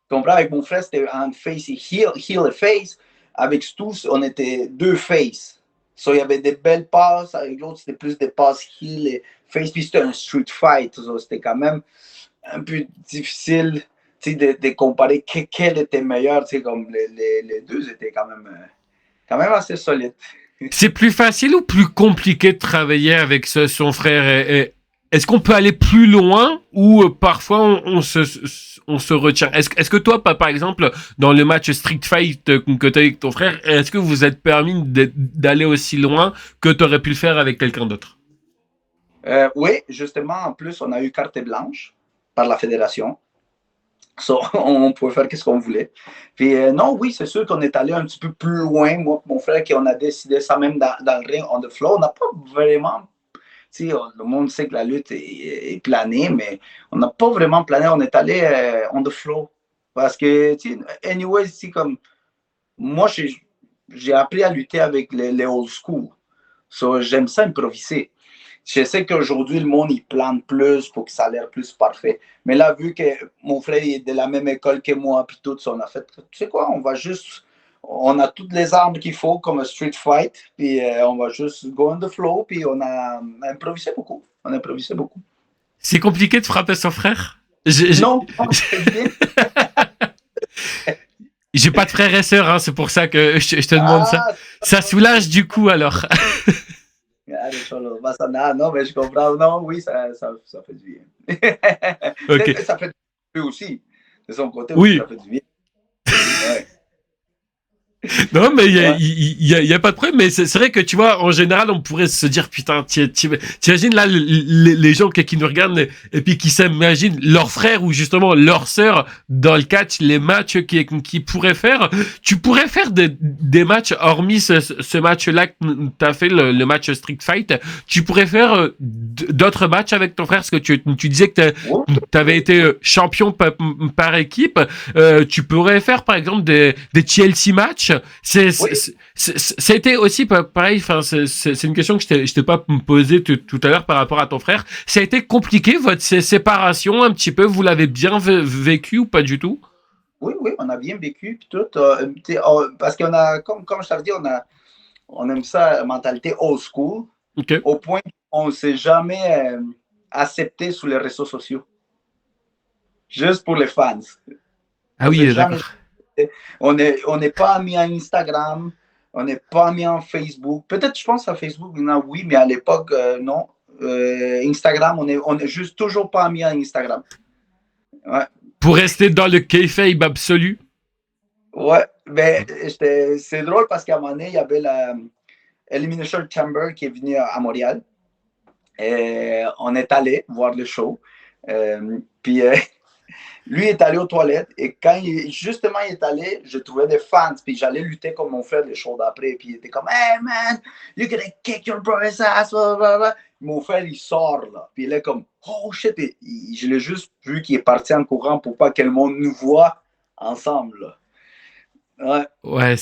Comprends? Avec mon frère, c'était un face et heel et face. Avec Stu, on était deux face. So, il y avait des belles passes. Avec l'autre, c'était plus des passes heel et face. Puis c'était un street fight. So, c'était quand même un peu difficile de comparer quel était meilleur. Comme les deux étaient quand même assez solides. C'est plus facile ou plus compliqué de travailler avec son frère est-ce qu'on peut aller plus loin ou parfois on se retient? Est-ce que toi, par exemple, dans le match Street Fight que tu as avec ton frère, est-ce que vous êtes permis d'aller aussi loin que tu aurais pu le faire avec quelqu'un d'autre? Oui, justement, en plus, on a eu carte blanche par la fédération. So, on pouvait faire ce qu'on voulait. Puis non, oui, c'est sûr qu'on est allé un petit peu plus loin, moi mon frère, qu'on a décidé ça même dans le ring on the floor. On n'a pas vraiment, le monde sait que la lutte est planée, mais on n'a pas vraiment plané. On est allé on the floor. Parce que, anyway, comme moi, j'ai appris à lutter avec les old school. So, j'aime ça improviser. Je sais qu'aujourd'hui, le monde, il plane plus pour que ça a l'air plus parfait. Mais là, vu que mon frère est de la même école que moi, puis tout, on a fait, tu sais quoi, on a toutes les armes qu'il faut comme un street fight, puis on va juste go on the flow, puis on a improvisé beaucoup. On a improvisé beaucoup. C'est compliqué de frapper son frère? Non, c'est bien. J'ai pas de frères et sœurs, hein, c'est pour ça que je te demande ça. Ah, Ça soulage du coup alors. Non, mais je comprends. Non, oui, ça fait du bien. Peut-être Ok. que ça fait du bien aussi. De son côté aussi, ça Oui. fait du bien. Ouais. Non, mais Ouais. il y a pas de problème. Mais c'est vrai que tu vois, en général, on pourrait se dire, putain, t'imagines là les gens qui nous regardent et puis qui s'imaginent leur frère ou justement leur sœur dans le catch, les matchs qui pourraient faire. Tu pourrais faire des matchs, hormis ce match-là que t'as fait, le match Street Fight. Tu pourrais faire d'autres matchs avec ton frère, parce que tu disais que Oui, t'avais été champion par équipe. Tu pourrais faire par exemple des TLC matchs. oui. Ça a été aussi pareil. Enfin, c'est une question que je t'ai pas posée tout à l'heure par rapport à ton frère. Ça a été compliqué votre séparation un petit peu. Vous l'avez bien vécu ou pas du tout? Oui, oui, on a bien vécu. Puis tout, parce qu'on a, comme je t'avais dit, on aime ça, la mentalité old school, Ok. au point qu'on ne s'est jamais accepté sur les réseaux sociaux. Juste pour les fans. Ah On s'est oui, jamais. d'accord. On n'est pas mis à Instagram, on n'est pas mis en Facebook. Peut-être, je pense à Facebook, non, oui, mais à l'époque, non. Instagram, on est juste toujours pas mis à Instagram. Ouais. Pour rester dans le kayfabe absolu. Ouais, mais c'est drôle parce qu'à un moment donné, il y avait la Elimination Chamber qui est venu à Montréal. Et on est allé voir le show. Puis lui est allé aux toilettes et quand justement il est allé, je trouvais des fans. Puis j'allais lutter comme mon frère le show d'après. Puis il était comme, hey man, you're gonna kick your brother's ass. Blah, blah, blah. Mon frère il sort là. Puis il est comme, oh shit. Et je l'ai juste vu qu'il est parti en courant pour pas que le monde nous voit ensemble. Là. Ouais. Ouais,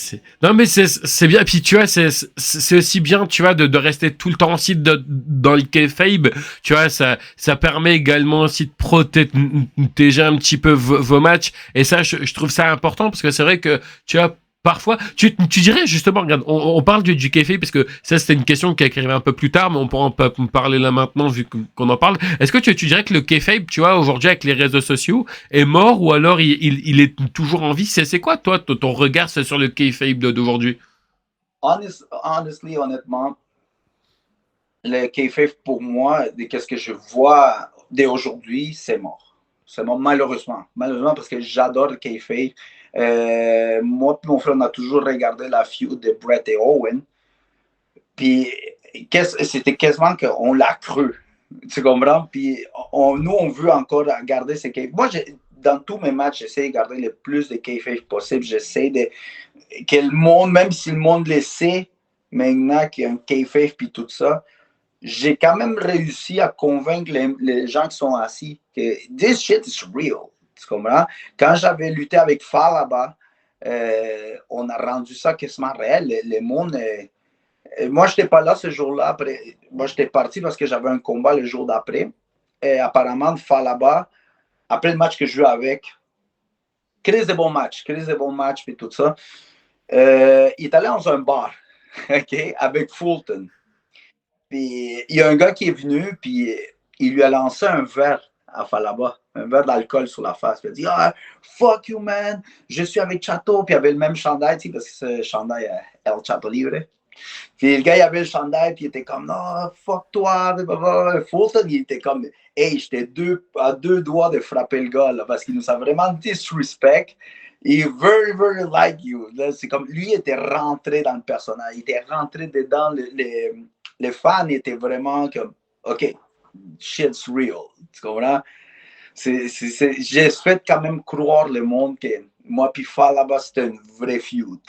non, mais c'est bien. Puis tu vois, c'est aussi bien, tu vois, de rester tout le temps aussi dans le kayfabe. Tu vois, ça permet également aussi de protéger un petit peu vos matchs. Et ça, je trouve ça important parce que c'est vrai que, tu vois, parfois, tu dirais justement, regarde, on parle du kayfabe parce que ça, c'était une question qui est arrivée un peu plus tard, mais on pourra pas parler là maintenant vu qu'on en parle. Est-ce que tu dirais que le kayfabe, tu vois, aujourd'hui avec les réseaux sociaux, est mort ou alors il est toujours en vie? C'est quoi, toi, ton regard sur le kayfabe d'aujourd'hui? Honestly, honnêtement, le kayfabe pour moi, qu'est-ce que je vois d'aujourd'hui, c'est mort. C'est mort malheureusement. Malheureusement parce que j'adore le kayfabe. Moi et mon frère, on a toujours regardé la feud de Brett et Owen. Puis c'était quasiment qu'on l'a cru. Tu comprends? Puis nous, on veut encore garder ces kayfabe. Moi, dans tous mes matchs, j'essaie de garder le plus de kayfabe possible. J'essaie de que le monde, même si le monde le sait, maintenant qu'il y a un kayfabe puis tout ça, j'ai quand même réussi à convaincre les gens qui sont assis que this shit is real. Tu comprends? Quand j'avais lutté avec Falaba, on a rendu ça quasiment réel. Le monde. Moi, je n'étais pas là ce jour-là. Moi, j'étais parti parce que j'avais un combat le jour d'après. Et apparemment, Falaba, après le match que je jouais avec, crise de bons matchs, et tout ça. Il est allé dans un bar, OK, avec Fulton. Puis il y a un gars qui est venu, puis il lui a lancé un verre à Falaba, un verre d'alcool sur la face. Puis il a dit, ah, fuck you, man, je suis avec Chateau. Puis il avait le même chandail, tu sais, parce que c'est le chandail El Chateau Libre. Puis le gars, il avait le chandail, puis il était comme, non, fuck toi. Fulton, il était comme, hey, j'étais à deux doigts de frapper le gars, là, parce qu'il nous a vraiment disrespect. Il very, very like you. Là, c'est comme, lui, il était rentré dans le personnage. Il était rentré dedans. Les fans étaient vraiment comme, OK, shit's real. Tu comprends? J'ai fait quand même croire le monde que moi, puis Falaba, c'était une vraie feud.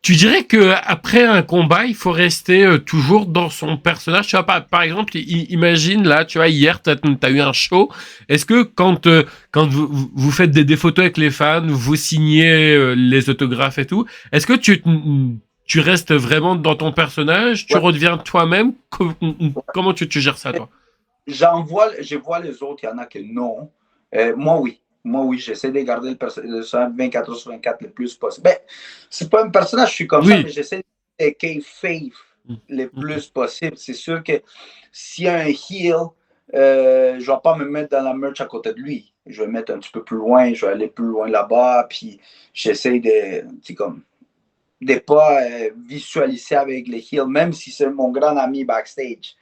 Tu dirais que après un combat, il faut rester toujours dans son personnage. Tu vois, par exemple, imagine là, tu vois, hier, t'as eu un show. Est-ce que quand vous faites des photos avec les fans, vous signez les autographes et tout, est-ce que tu restes vraiment dans ton personnage? Tu Ouais. redeviens toi-même? Comment tu gères ça, toi? Je vois les autres, il y en a que non. Moi, oui. Moi, oui, j'essaie de garder le personnage 24 sur 24 le plus possible. Ben, c'est pas un personnage, je suis comme ça, mais Oui. j'essaie de kayfabe le plus possible. C'est sûr que s'il y a un heel, je ne vais pas me mettre dans la merch à côté de lui. Je vais me mettre un petit peu plus loin, je vais aller plus loin là-bas, puis j'essaie de, comme, de pas visualiser avec les heels, même si c'est mon grand ami backstage.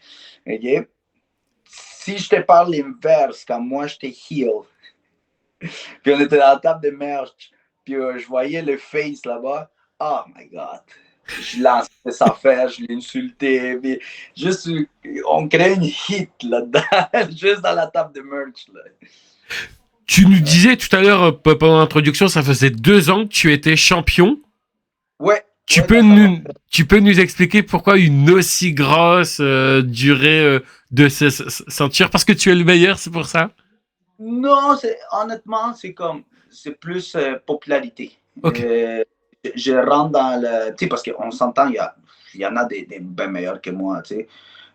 Okay? Si je te parle l'inverse, quand moi j'étais heel, puis on était dans la table de merch, puis je voyais le face là-bas, oh my God. Je lançais des affaires, je l'insultais, mais juste, on crée une hit là-dedans, juste dans la table de merch. Là. Tu nous disais tout à l'heure, pendant l'introduction, ça faisait 2 ans que tu étais champion. Ouais, Tu ouais, peux là, ça va. nous, tu peux nous expliquer pourquoi une aussi grosse durée de se sentir? Parce que tu es le meilleur, c'est pour ça? Non, honnêtement, c'est plus popularité. Ok. Je rentre dans le. Tu sais, parce qu'on s'entend, il y en a des bien meilleurs que moi, tu sais.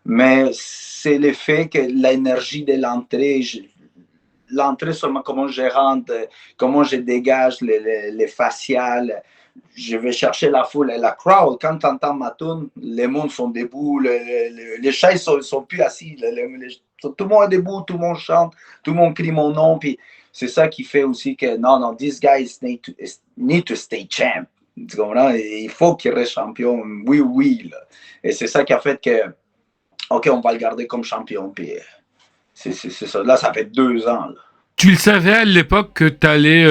Mais c'est le fait que l'énergie de l'entrée, l'entrée seulement, comment je rentre, comment je dégage les faciales. Je vais chercher la foule, la crowd. Quand tu entends ma tune, les mondes sont debout, les chaises sont plus assis. Tout le monde est debout, tout le monde chante, tout le monde crie mon nom. Puis c'est ça qui fait aussi que non, these guys need to stay champ. Tu comprends? Il faut qu'il reste champion. Oui, oui. Là. Et c'est ça qui a fait que, OK, on va le garder comme champion. Puis c'est ça. Là, ça fait 2 ans. Là. Tu le savais à l'époque que tu allais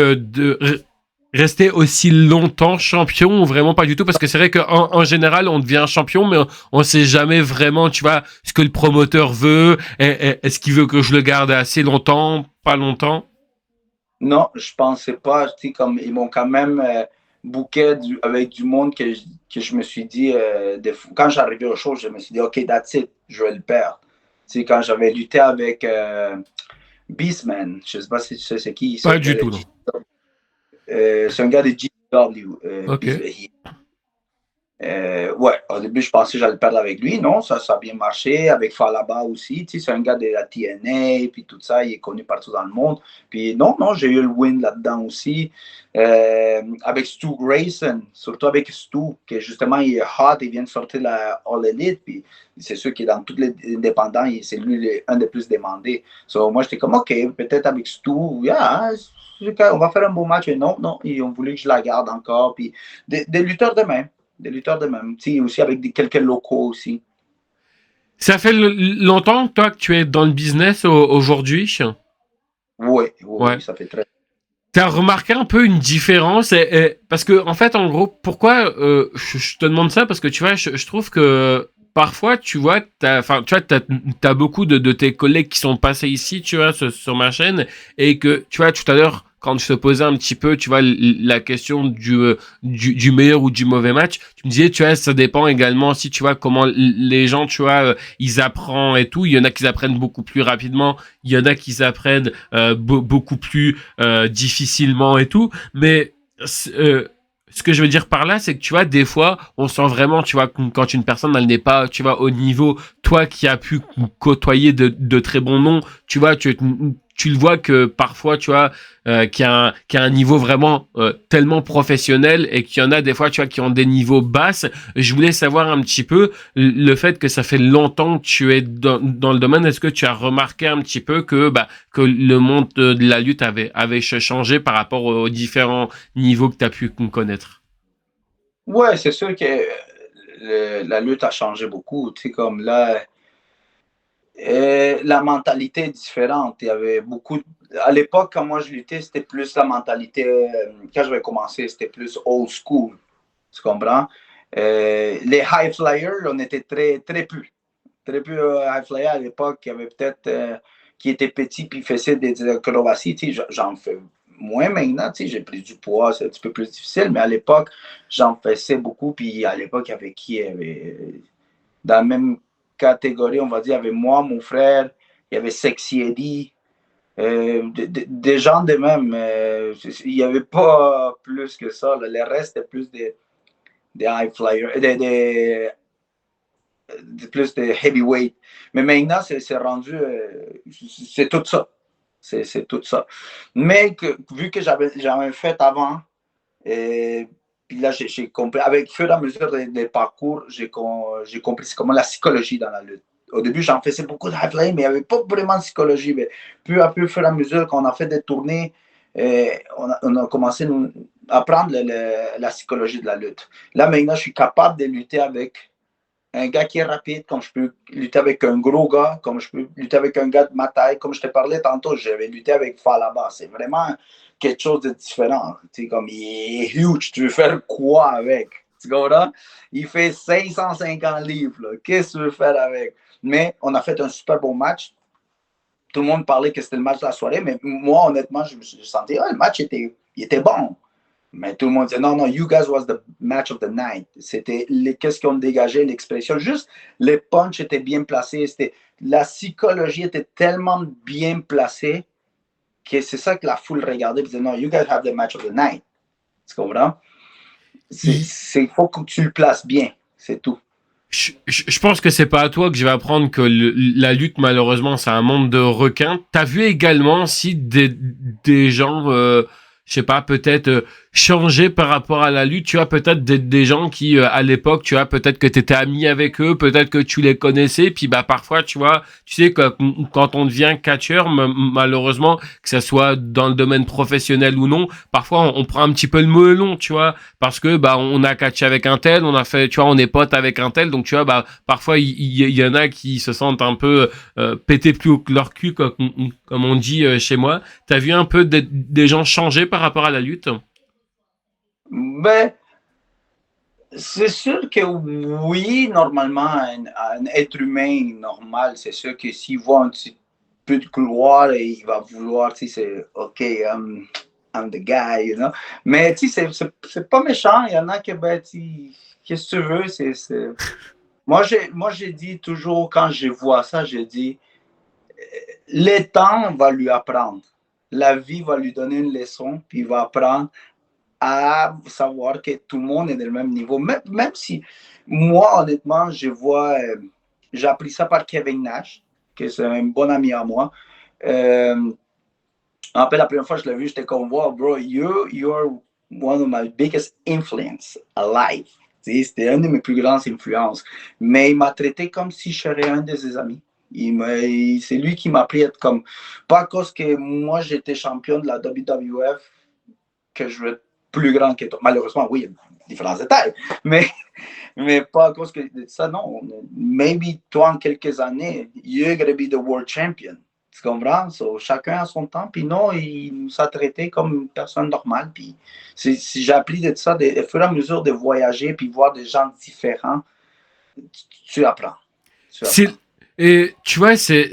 rester aussi longtemps champion ou vraiment pas du tout? Parce que c'est vrai qu'en en général, on devient champion, mais on sait jamais vraiment, tu vois, ce que le promoteur veut. Est-ce qu'il veut que je le garde assez longtemps, pas longtemps? Non, je pensais pas. Comme, ils m'ont quand même booké avec du monde que je me suis dit, quand j'arrivais au show, je me suis dit, OK, that's it, je vais le perdre. Quand j'avais lutté avec Beastman, je sais pas si tu sais c'est qui, Pas du tout, non. C'est un gars de GW. Ok. Ouais, au début, je pensais que j'allais perdre avec lui. Non, ça a bien marché. Avec Falaba aussi. Tu sais, c'est un gars de la TNA, puis tout ça. Il est connu partout dans le monde. Puis non, j'ai eu le win là-dedans aussi. Avec Stu Grayson, surtout avec Stu, que justement, il est hot. Il vient de sortir la All Elite. Puis c'est sûr qu'il est dans tous les indépendants. C'est lui un des plus demandés. So, moi, j'étais comme, OK, peut-être avec Stu, yeah, on va faire un beau match. Et non, ils ont voulu que je la garde encore. Puis des lutteurs de même. Des lutteurs de même. Aussi avec quelques locaux aussi. Ça fait longtemps, toi, que tu es dans le business aujourd'hui? Oui, Ouais. ça fait très. T'as remarqué un peu une différence parce que en fait en gros pourquoi je te demande ça parce que tu vois je trouve que parfois tu vois t'as beaucoup de tes collègues qui sont passés ici tu vois sur ma chaîne et que tu vois tout à l'heure quand je te posais un petit peu tu vois la question du meilleur ou du mauvais match tu me disais tu vois ça dépend également si tu vois comment les gens tu vois ils apprennent et tout il y en a qui apprennent beaucoup plus rapidement il y en a qui apprennent beaucoup plus difficilement et tout. Mais ce que je veux dire par là, c'est que tu vois, des fois, on sent vraiment, tu vois, quand une personne, elle n'est pas, tu vois, au niveau, toi qui as pu côtoyer de très bons noms, tu vois, tu le vois que parfois, tu vois, qu'il y a un niveau vraiment tellement professionnel et qu'il y en a des fois, tu vois, qui ont des niveaux basses. Je voulais savoir un petit peu le fait que ça fait longtemps que tu es dans le domaine. Est-ce que tu as remarqué un petit peu que le monde de la lutte avait changé par rapport aux différents niveaux que tu as pu connaître? Ouais, c'est sûr que la lutte a changé beaucoup. Tu sais, comme là, la mentalité est différente. Il y avait beaucoup. À l'époque, quand moi je luttais, c'était plus la mentalité. Quand je vais commencer, c'était plus old school. Tu comprends? Les high flyers, on était très plus. Très plus high flyers à l'époque. Il y avait peut-être qui étaient petits puis faisaient des acrobaties. Tu sais, j'en fais moins maintenant. Tu sais, j'ai pris du poids, c'est un petit peu plus difficile. Mais à l'époque, j'en faisais beaucoup. Puis à l'époque, il y avait qui? Il y avait, dans la même catégorie, on va dire, il y avait moi, mon frère, il y avait Sexy Eddie, des gens de même. Il n'y avait pas plus que ça. Là. Le reste, c'était plus des high flyers, plus de heavyweight. Mais maintenant, c'est rendu, c'est tout ça. C'est tout ça. Mais vu que j'avais fait avant, puis là, j'ai compris, avec le fur et à mesure des parcours, j'ai compris c'est comment la psychologie dans la lutte. Au début, j'en faisais beaucoup de high flying, mais il n'y avait pas vraiment de psychologie. Mais peu à peu, au fur et à mesure qu'on a fait des tournées, On a commencé à apprendre la psychologie de la lutte. Là, maintenant, je suis capable de lutter avec un gars qui est rapide, comme je peux lutter avec un gros gars, comme je peux lutter avec un gars de ma taille. Comme je te parlais tantôt, j'avais lutté avec Falaba. C'est vraiment quelque chose de différent. Tu sais, comme il est huge, tu veux faire quoi avec? Tu comprends? Il fait 550 livres. Qu'est-ce que tu veux faire avec? Mais on a fait un super beau match. Tout le monde parlait que c'était le match de la soirée, mais moi, honnêtement, je me sentais, le match était bon. Mais tout le monde disait, non, non, you guys was the match of the night. C'était qu'est-ce qu'on dégageait, l'expression. Juste, les punch étaient bien placés. La psychologie était tellement bien placée que c'est ça que la foule regardait et disait, non, you guys have the match of the night. Tu comprends? Il faut que tu le places bien. C'est tout. Je pense que c'est pas à toi que je vais apprendre que la lutte, malheureusement, c'est un monde de requins. T'as vu également si des gens, je sais pas, peut-être changer par rapport à la lutte. Tu vois, peut-être des gens qui, à l'époque, tu vois, peut-être que t'étais ami avec eux, peut-être que tu les connaissais. Puis bah parfois, tu vois, tu sais que quand on devient catcheur, malheureusement, que ça soit dans le domaine professionnel ou non, parfois on prend un petit peu le melon, tu vois, parce que bah on a catché avec un tel, on a fait, tu vois, on est pote avec un tel, donc tu vois, bah parfois il y en a qui se sentent un peu péter plus haut que leur cul, comme on dit chez moi. T'as vu un peu des gens changer par rapport à la lutte? Ben, c'est sûr que oui, normalement, un être humain normal, c'est sûr que s'il voit un petit peu de gloire, il va vouloir, tu sais, c'est OK, I'm the guy, you know. Mais tu sais, c'est pas méchant. Il y en a qui, ben, qu'est-ce que tu veux? Moi, j'ai dit toujours, quand je vois ça, j'ai dit, le temps va lui apprendre. La vie va lui donner une leçon, puis il va apprendre à savoir que tout le monde est du même niveau. Même si moi, honnêtement, j'ai appris ça par Kevin Nash, que c'est un bon ami à moi. En fait, la première fois que je l'ai vu, j'étais comme, wow, bro, you're one of my biggest influence alive. C'était une de mes plus grandes influences. Mais il m'a traité comme si je serais un de ses amis. C'est lui qui m'a appris à être comme, pas à cause que moi j'étais champion de la WWF, que je veux être plus grand que toi. Malheureusement, oui, il y a une différence de taille, mais pas à cause de ça, non. Maybe toi, en quelques années, you're going to be the world champion. Tu comprends? So, chacun a son temps, puis non, il nous a traités comme une personne normale. Puis si j'ai appris de ça, au fur et à mesure de voyager, puis voir des gens différents, tu apprends. C'est et tu vois, c'est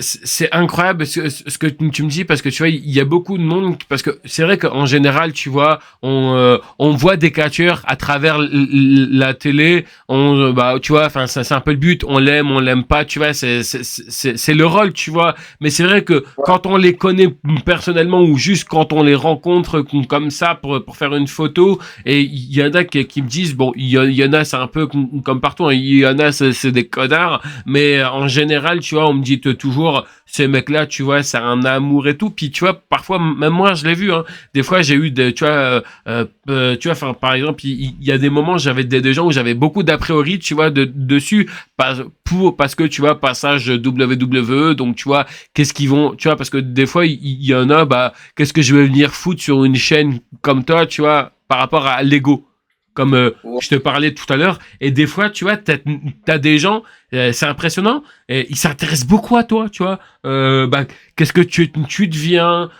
incroyable ce que tu me dis parce que tu vois, il y a beaucoup de monde parce que c'est vrai qu'en général, tu vois, on voit des catcheurs à travers la télé, bah tu vois, enfin c'est un peu le but, on l'aime pas, tu vois, c'est le rôle, tu vois. Mais c'est vrai que quand on les connaît personnellement ou juste quand on les rencontre comme ça pour faire une photo, et il y en a qui me disent bon, il y en a c'est un peu comme partout, hein, il y en a c'est des connards, mais en général, tu vois, on me dit toujours, ce mec-là, tu vois, c'est un amour et tout. Puis, tu vois, parfois, même moi, je l'ai vu, hein. Des fois, j'ai eu tu vois, enfin, par exemple, il y a des moments, j'avais des gens où j'avais beaucoup d'a priori, tu vois, dessus, parce que, tu vois, passage WWE, donc, tu vois, qu'est-ce qu'ils vont, tu vois, parce que des fois, il y en a, bah, qu'est-ce que je vais venir foutre sur une chaîne comme toi, tu vois, par rapport à l'ego comme je te parlais tout à l'heure. Et des fois, tu vois, t'as des gens, c'est impressionnant, et ils s'intéressent beaucoup à toi, tu vois. Bah, qu'est-ce que tu deviens,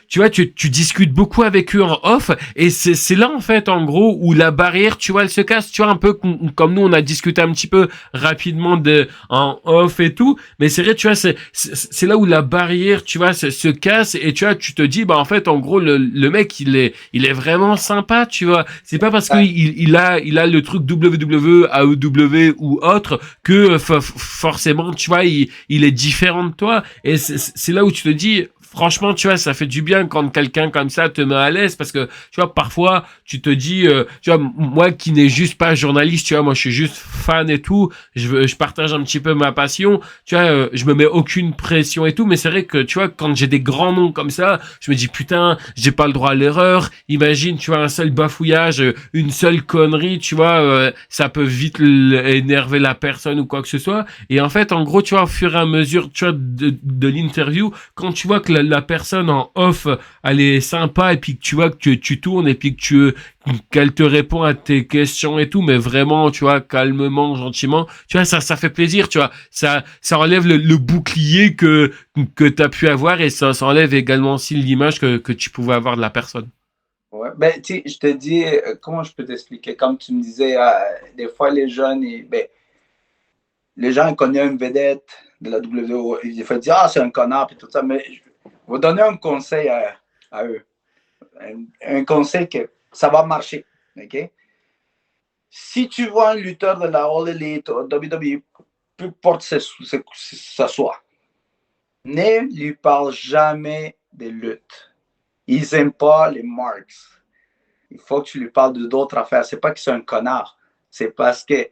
tu vois, tu discutes beaucoup avec eux en off, et c'est là, en fait, en gros, où la barrière, tu vois, elle se casse, tu vois, un peu comme nous, on a discuté un petit peu rapidement en off et tout, mais c'est vrai, tu vois, c'est là où la barrière, tu vois, se casse, et tu vois, tu te dis, bah, en fait, en gros, le mec, il est vraiment sympa, tu vois. C'est pas parce qu'il a le truc WWE, AEW ou autre que forcément, tu vois, il est différent de toi. Et c'est là où tu te dis, franchement, tu vois, ça fait du bien quand quelqu'un comme ça te met à l'aise parce que, tu vois, parfois, tu te dis, tu vois, moi qui n'ai juste pas journaliste, tu vois, moi je suis juste fan et tout, je partage un petit peu ma passion, tu vois, je me mets aucune pression et tout, mais c'est vrai que, tu vois, quand j'ai des grands noms comme ça, je me dis, putain, j'ai pas le droit à l'erreur, imagine, tu vois, un seul bafouillage, une seule connerie, tu vois, ça peut vite énerver la personne ou quoi que ce soit, et en fait, en gros, tu vois, au fur et à mesure, tu vois, de l'interview, quand tu vois que la personne en off, elle est sympa et puis que tu vois que tu tournes et puis qu'elle te répond à tes questions et tout, mais vraiment, tu vois, calmement, gentiment, tu vois, ça fait plaisir, tu vois, ça enlève le bouclier que t'as pu avoir et ça enlève également aussi l'image que tu pouvais avoir de la personne. Ouais. Ben, tu sais, je te dis, comment je peux t'expliquer? Comme tu me disais, des fois, les jeunes, les gens connaissent une vedette de la WWE, des fois, ils disent, ah, c'est un connard, puis tout ça, mais je vais vous donner un conseil à eux. Un conseil que ça va marcher, OK? Si tu vois un lutteur de la All Elite ou WWE, peu importe ce soit, ne lui parle jamais de lutte. Ils n'aiment pas les marks. Il faut que tu lui parles d'autres affaires. C'est pas que c'est un connard. C'est parce que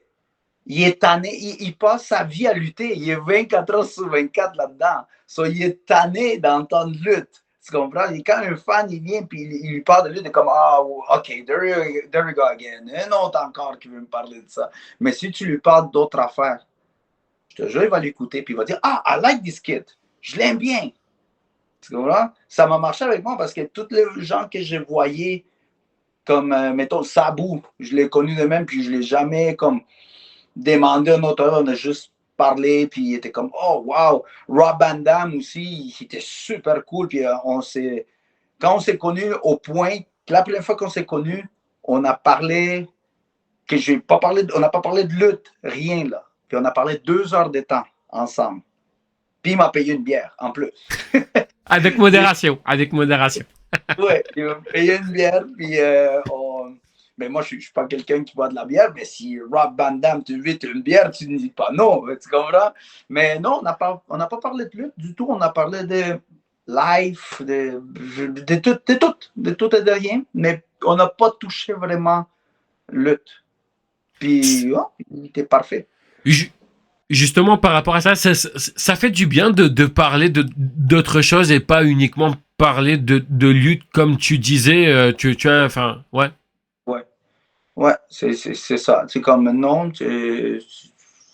il est tanné. Il passe sa vie à lutter. Il est 24 heures sur 24 là-dedans. So, il est tanné d'entendre lutte. Tu comprends? Et quand un fan il vient et il lui parle de lutte, il est comme ah, OK, there we go again. Un autre encore qui veut me parler de ça. Mais si tu lui parles d'autres affaires, je te jure, il va l'écouter puis il va dire ah, I like this kid. Je l'aime bien. Tu comprends? Ça m'a marché avec moi parce que tous les gens que je voyais comme, mettons, Sabu, je l'ai connu de même, puis je ne l'ai jamais comme demandé un autre, on a juste parlé, puis il était comme, oh, wow. Rob Van Dam aussi, il était super cool, puis quand on s'est connus au point, la première fois qu'on s'est connus, on a parlé, on n'a pas parlé de lutte, rien là. Puis on a parlé 2 heures de temps ensemble. Puis il m'a payé une bière en plus. Avec modération, avec modération. Ouais, il m'a payé une bière, puis mais moi, je ne suis pas quelqu'un qui boit de la bière, mais si Rob Van Dam t'invite une bière, tu ne dis pas non, tu comprends? Mais non, on n'a pas parlé de lutte du tout, on a parlé de life, de tout et de rien, mais on n'a pas touché vraiment lutte. Puis, oh, il était parfait. Justement, par rapport à ça, ça fait du bien de parler d'autres choses et pas uniquement parler de lutte comme tu disais, tu as, enfin, ouais. Ouais, ouais, c'est ça. C'est comme non,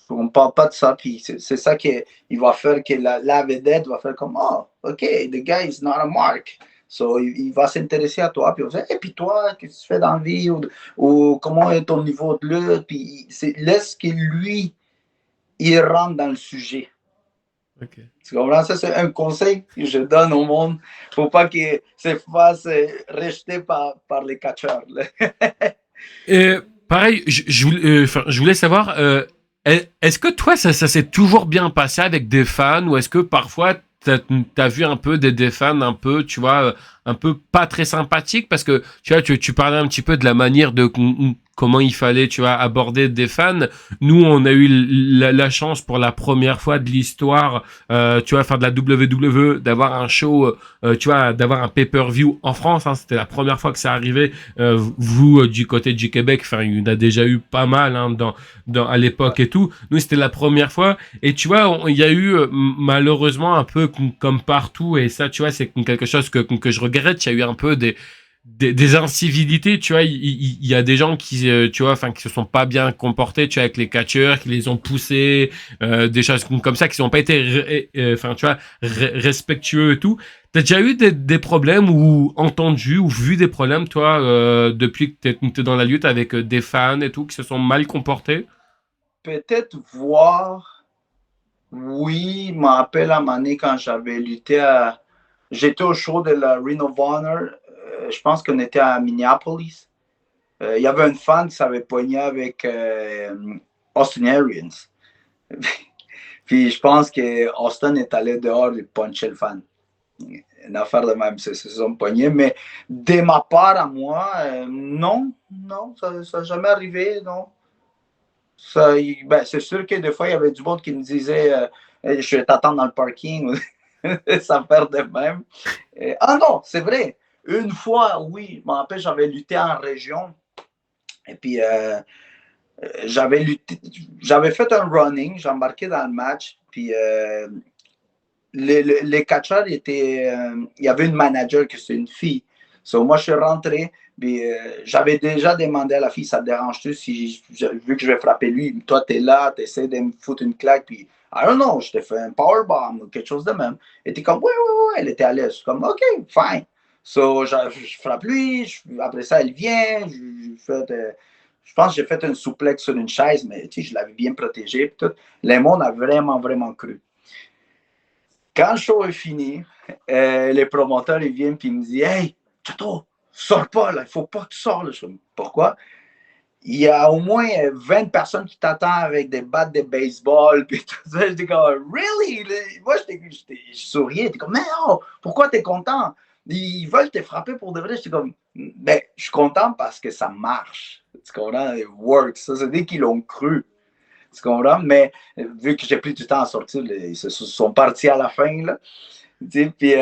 on ne parle pas de ça. Puis c'est ça qu'il va faire que la vedette va faire comme oh, OK, the guy is not a mark. So, il va s'intéresser à toi. Puis on va dire, et puis toi, qu'est-ce que tu fais dans la vie? Ou comment est ton niveau de lutte? Puis laisse que lui, il rentre dans le sujet. Okay. Tu comprends? Ça, c'est un conseil que je donne au monde. Il ne faut pas qu'il se fasse rejeter par les catcheurs. Et pareil, je voulais savoir, est-ce que toi, ça s'est toujours bien passé avec des fans ou est-ce que parfois t'as vu un peu des fans un peu, tu vois, un peu pas très sympathiques parce que tu vois, tu parlais un petit peu de la manière de comment il fallait, tu vois, aborder des fans. Nous, on a eu la chance pour la première fois de l'histoire, tu vois, faire de la WWE, d'avoir un show, tu vois, d'avoir un pay-per-view en France. Hein, c'était la première fois que ça arrivait. Vous, du côté du Québec, enfin, il y en a déjà eu pas mal hein, à l'époque et tout. Nous, c'était la première fois. Et tu vois, il y a eu malheureusement un peu comme partout, et ça, tu vois, c'est quelque chose que je regrette. Il y a eu un peu des incivilités, tu vois, il y a des gens qui, tu vois, enfin, qui se sont pas bien comportés, tu vois, avec les catcheurs, qui les ont poussés, des choses comme ça, qui n'ont pas été, enfin, tu vois, respectueux et tout. T'as déjà eu des problèmes ou entendu ou vu des problèmes, toi, depuis que t'es dans la lutte avec des fans et tout, qui se sont mal comportés? Peut-être voir, oui, je me rappelle à Mané quand j'avais lutté à. J'étais au show de la Ring of Honor. Je pense qu'on était à Minneapolis. Il y avait une fan qui s'avait pogné avec Austin Aries. Puis je pense que Austin est allé dehors et puncher le fan. Une affaire de même, c'est son poignet. Mais de ma part à moi, non, ça n'a jamais arrivé, non. Ça, ben, c'est sûr que des fois, il y avait du monde qui me disait je vais t'attendre dans le parking. Ça fait de même. Ah non, c'est vrai. Une fois, oui, je me rappelle, j'avais lutté en région. Et puis, j'avais fait un running, j'ai embarqué dans le match. Puis, les catcheurs étaient. Il y avait une manager qui c'est une fille. So, moi, je suis rentré, puis j'avais déjà demandé à la fille, ça te dérange-tu si, vu que je vais frapper lui, toi, t'es là, t'essaies de me foutre une claque, puis I don't know, je t'ai fait un powerbomb ou quelque chose de même. Elle était comme, ouais, elle était à l'aise. Je suis comme, OK, fine. So, je frappe lui, après ça, elle vient, je pense que j'ai fait un souplex sur une chaise, mais tu sais, je l'avais bien protégé. Tout. Le monde a vraiment, vraiment cru. Quand le show est fini, les promoteurs ils viennent et ils me disent Hey, Chateau, sors pas, là, il faut pas que tu sors. Là. Je dis, pourquoi? Il y a au moins 20 personnes qui t'attendent avec des battes de baseball. Puis tout ça. J'étais comme, really? Moi, je souriais. J'étais comme, mais non, pourquoi t'es content? Ils veulent te frapper pour de vrai. J'étais comme, ben, je suis content parce que ça marche. Tu comprends? It works. Ça, c'est dès qu'ils l'ont cru. Tu comprends? Mais vu que j'ai pris du temps à sortir, ils se sont partis à la fin. Là. Puis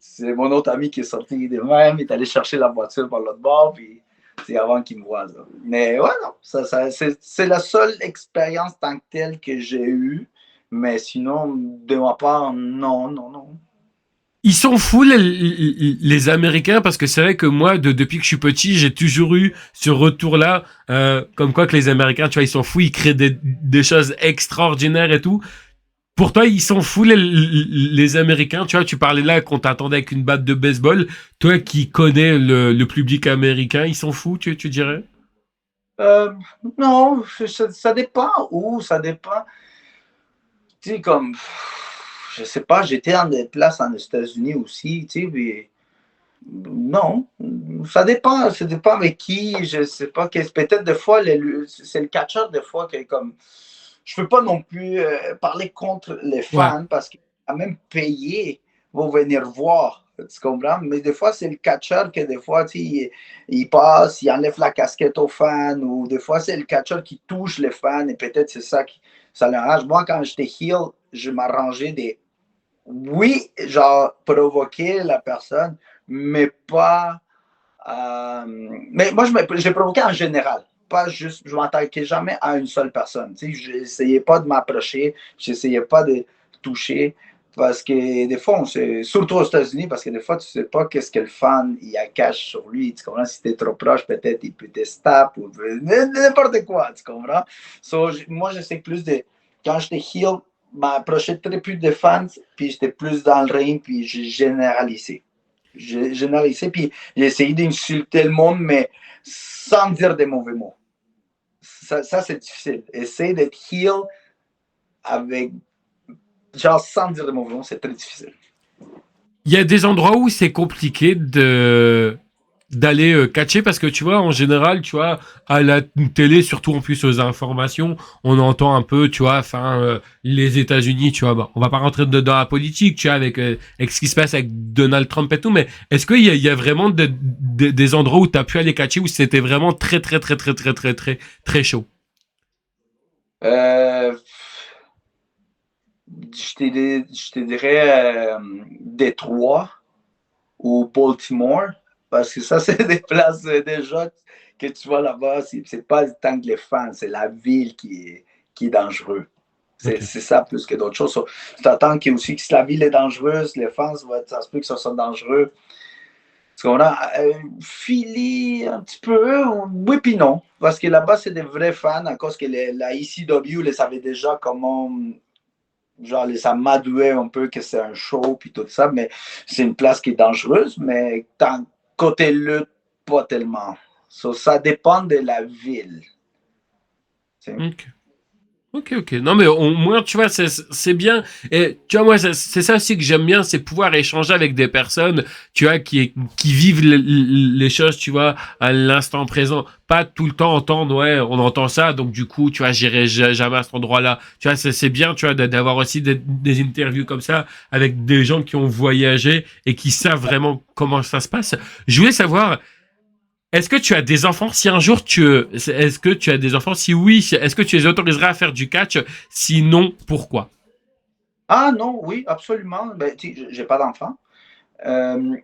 c'est mon autre ami qui est sorti de même. Il est allé chercher la voiture par l'autre bord. Puis c'est avant qu'il me voie. Là. Mais ouais, non. C'est la seule expérience tant que telle que j'ai eue. Mais sinon, de ma part, non, non, non. Ils sont fous les Américains parce que c'est vrai que moi depuis que je suis petit j'ai toujours eu ce retour là comme quoi que les Américains tu vois ils sont fous ils créent des choses extraordinaires et tout. Pour toi ils sont fous les Américains tu vois tu parlais là qu'on t'attendait avec une batte de baseball toi qui connais le public américain ils sont fous tu dirais. Euh, non, ça dépend où, ça dépend. Tu sais, comme, je sais pas, j'étais dans des places aux États-Unis aussi, tu sais, mais non, ça dépend avec qui, je sais pas, peut-être des fois, c'est le catcher, des fois, que comme, je peux pas non plus parler contre les Ouais. fans parce qu'ils ont même payé pour venir voir, tu comprends? Mais des fois, c'est le catcher que des fois, tu sais, il passe, il enlève la casquette aux fans, ou des fois, c'est le catcher qui touche les fans, et peut-être c'est ça qui, ça l'arrange. Moi, quand j'étais heel, je m'arrangeais des, oui, genre, provoquer la personne, mais pas. Mais moi, j'ai provoqué en général. Pas juste, je m'attaquais jamais à une seule personne. Tu sais, j'essayais pas de m'approcher, j'essayais pas de toucher. Parce que des fois, surtout aux États-Unis, parce que des fois, tu sais pas qu'est-ce que le fan il a cache sur lui. Tu comprends? Si tu es trop proche, peut-être il peut te stop ou n'importe quoi. Tu comprends? So, moi, j'essaie plus de. Quand j'étais heel, m'approcher très plus de fans, puis j'étais plus dans le ring, puis j'ai généralisé. J'ai généralisé, puis j'ai essayé d'insulter le monde, mais sans dire des mauvais mots. Ça c'est difficile. Essayer d'être heel avec, genre, sans dire des mauvais mots, c'est très difficile. Il y a des endroits où c'est compliqué de d'aller catcher parce que tu vois en général tu vois à la télé surtout en plus aux informations on entend un peu tu vois enfin les États-Unis tu vois bon, on va pas rentrer dans la politique tu vois avec ce qui se passe avec Donald Trump et tout mais est-ce qu'il y a vraiment des endroits où tu as pu aller catcher où c'était vraiment très chaud. Euh, je te dirais Détroit ou Baltimore, parce que ça, c'est des places déjà que tu vois là-bas. C'est pas tant que les fans, c'est la ville qui est dangereuse. C'est Ok. ça plus que d'autres choses. Tu t'attends aussi que si la ville est dangereuse, les fans, ça se peut que ça soit dangereux. Parce qu'on a Philly un petit peu, oui puis non. Parce que là-bas, c'est des vrais fans, à cause que la ECW les savait déjà comment, genre, ça m'adouait un peu que c'est un show puis tout ça, mais c'est une place qui est dangereuse, mais côté lutte, pas tellement. So, ça dépend de la ville. Ok. Ok. Non, mais au moins, tu vois, c'est bien. Et tu vois, moi, c'est ça aussi que j'aime bien, c'est pouvoir échanger avec des personnes, tu vois, qui vivent les choses, tu vois, à l'instant présent. Pas tout le temps entendre, ouais, on entend ça, donc du coup, tu vois, j'irai jamais à cet endroit-là. Tu vois, c'est bien, tu vois, d'avoir aussi des interviews comme ça avec des gens qui ont voyagé et qui savent vraiment comment ça se passe. Je voulais savoir, est-ce que tu as des enfants? Si un jour est-ce que tu as des enfants? Si oui, est-ce que tu les autoriseras à faire du catch? Sinon, pourquoi? Ah non, oui, absolument. Ben, j'ai pas d'enfant. Euh,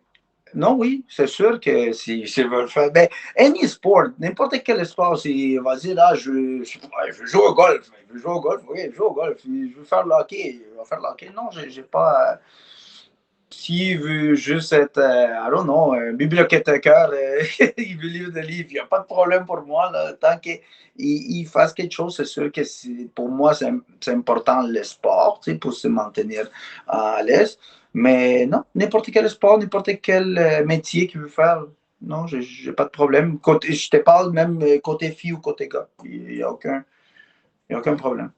non, oui, c'est sûr que si veulent faire. Ben, any sport, n'importe quel sport, si vas-y là, je veux jouer au golf. Je veux jouer au golf, oui, je veux jouer au golf. Je veux faire le hockey, je veux faire le hockey. Non, j'ai pas. S'il veut juste être, I don't know, un bibliothécaire, il veut lire des livres, il n'y a pas de problème pour moi. Là, tant qu'il fasse quelque chose, c'est sûr que pour moi, c'est important le sport, tu sais, pour se maintenir à l'aise. Mais non, n'importe quel sport, n'importe quel métier qu'il veut faire, non, j'ai pas de problème. Côté, je te parle même côté fille ou côté gars. Il n'y a aucun problème.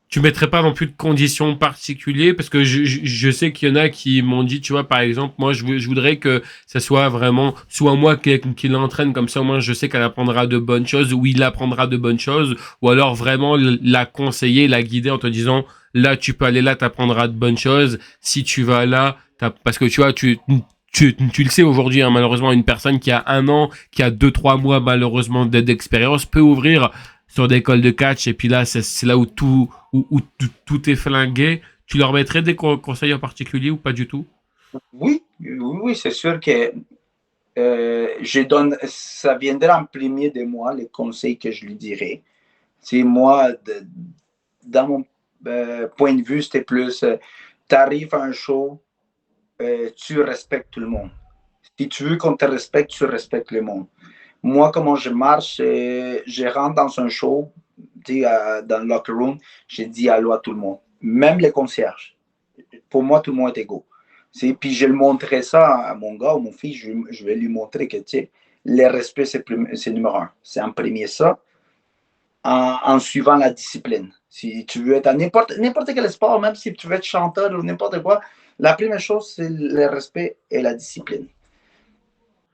Tu mettrais pas non plus de conditions particulières parce que je sais qu'il y en a qui m'ont dit, tu vois, par exemple, moi, je voudrais que ça soit vraiment soit moi qui l'entraîne comme ça, au moins je sais qu'elle apprendra de bonnes choses ou il apprendra de bonnes choses, ou alors vraiment la conseiller, la guider en te disant, là, tu peux aller là, t'apprendras de bonnes choses. Si tu vas là, parce que tu vois, tu le sais aujourd'hui, hein, malheureusement, une personne qui a 1 an, qui a 2, 3 mois malheureusement d'expérience peut ouvrir sur des écoles de catch et puis là c'est là où tout est flingué. Tu leur mettrais des conseils en particulier ou pas du tout? Oui, oui, oui, c'est sûr que ça viendra en premier de moi, les conseils que je lui dirais. C'est moi, dans mon point de vue, c'était plus, tu arrives à un show, tu respectes tout le monde. Si tu veux qu'on te respecte, tu respectes le monde. Moi, comment je marche, je rentre dans un show, dans le locker room, j'ai dit allô à tout le monde, même les concierges. Pour moi, tout le monde est égaux. Puis je le montrerai ça à mon gars ou mon fils, je vais lui montrer que le respect, c'est numéro un. C'est en premier ça, en suivant la discipline. Si tu veux être à n'importe quel sport, même si tu veux être chanteur ou n'importe quoi, la première chose, c'est le respect et la discipline.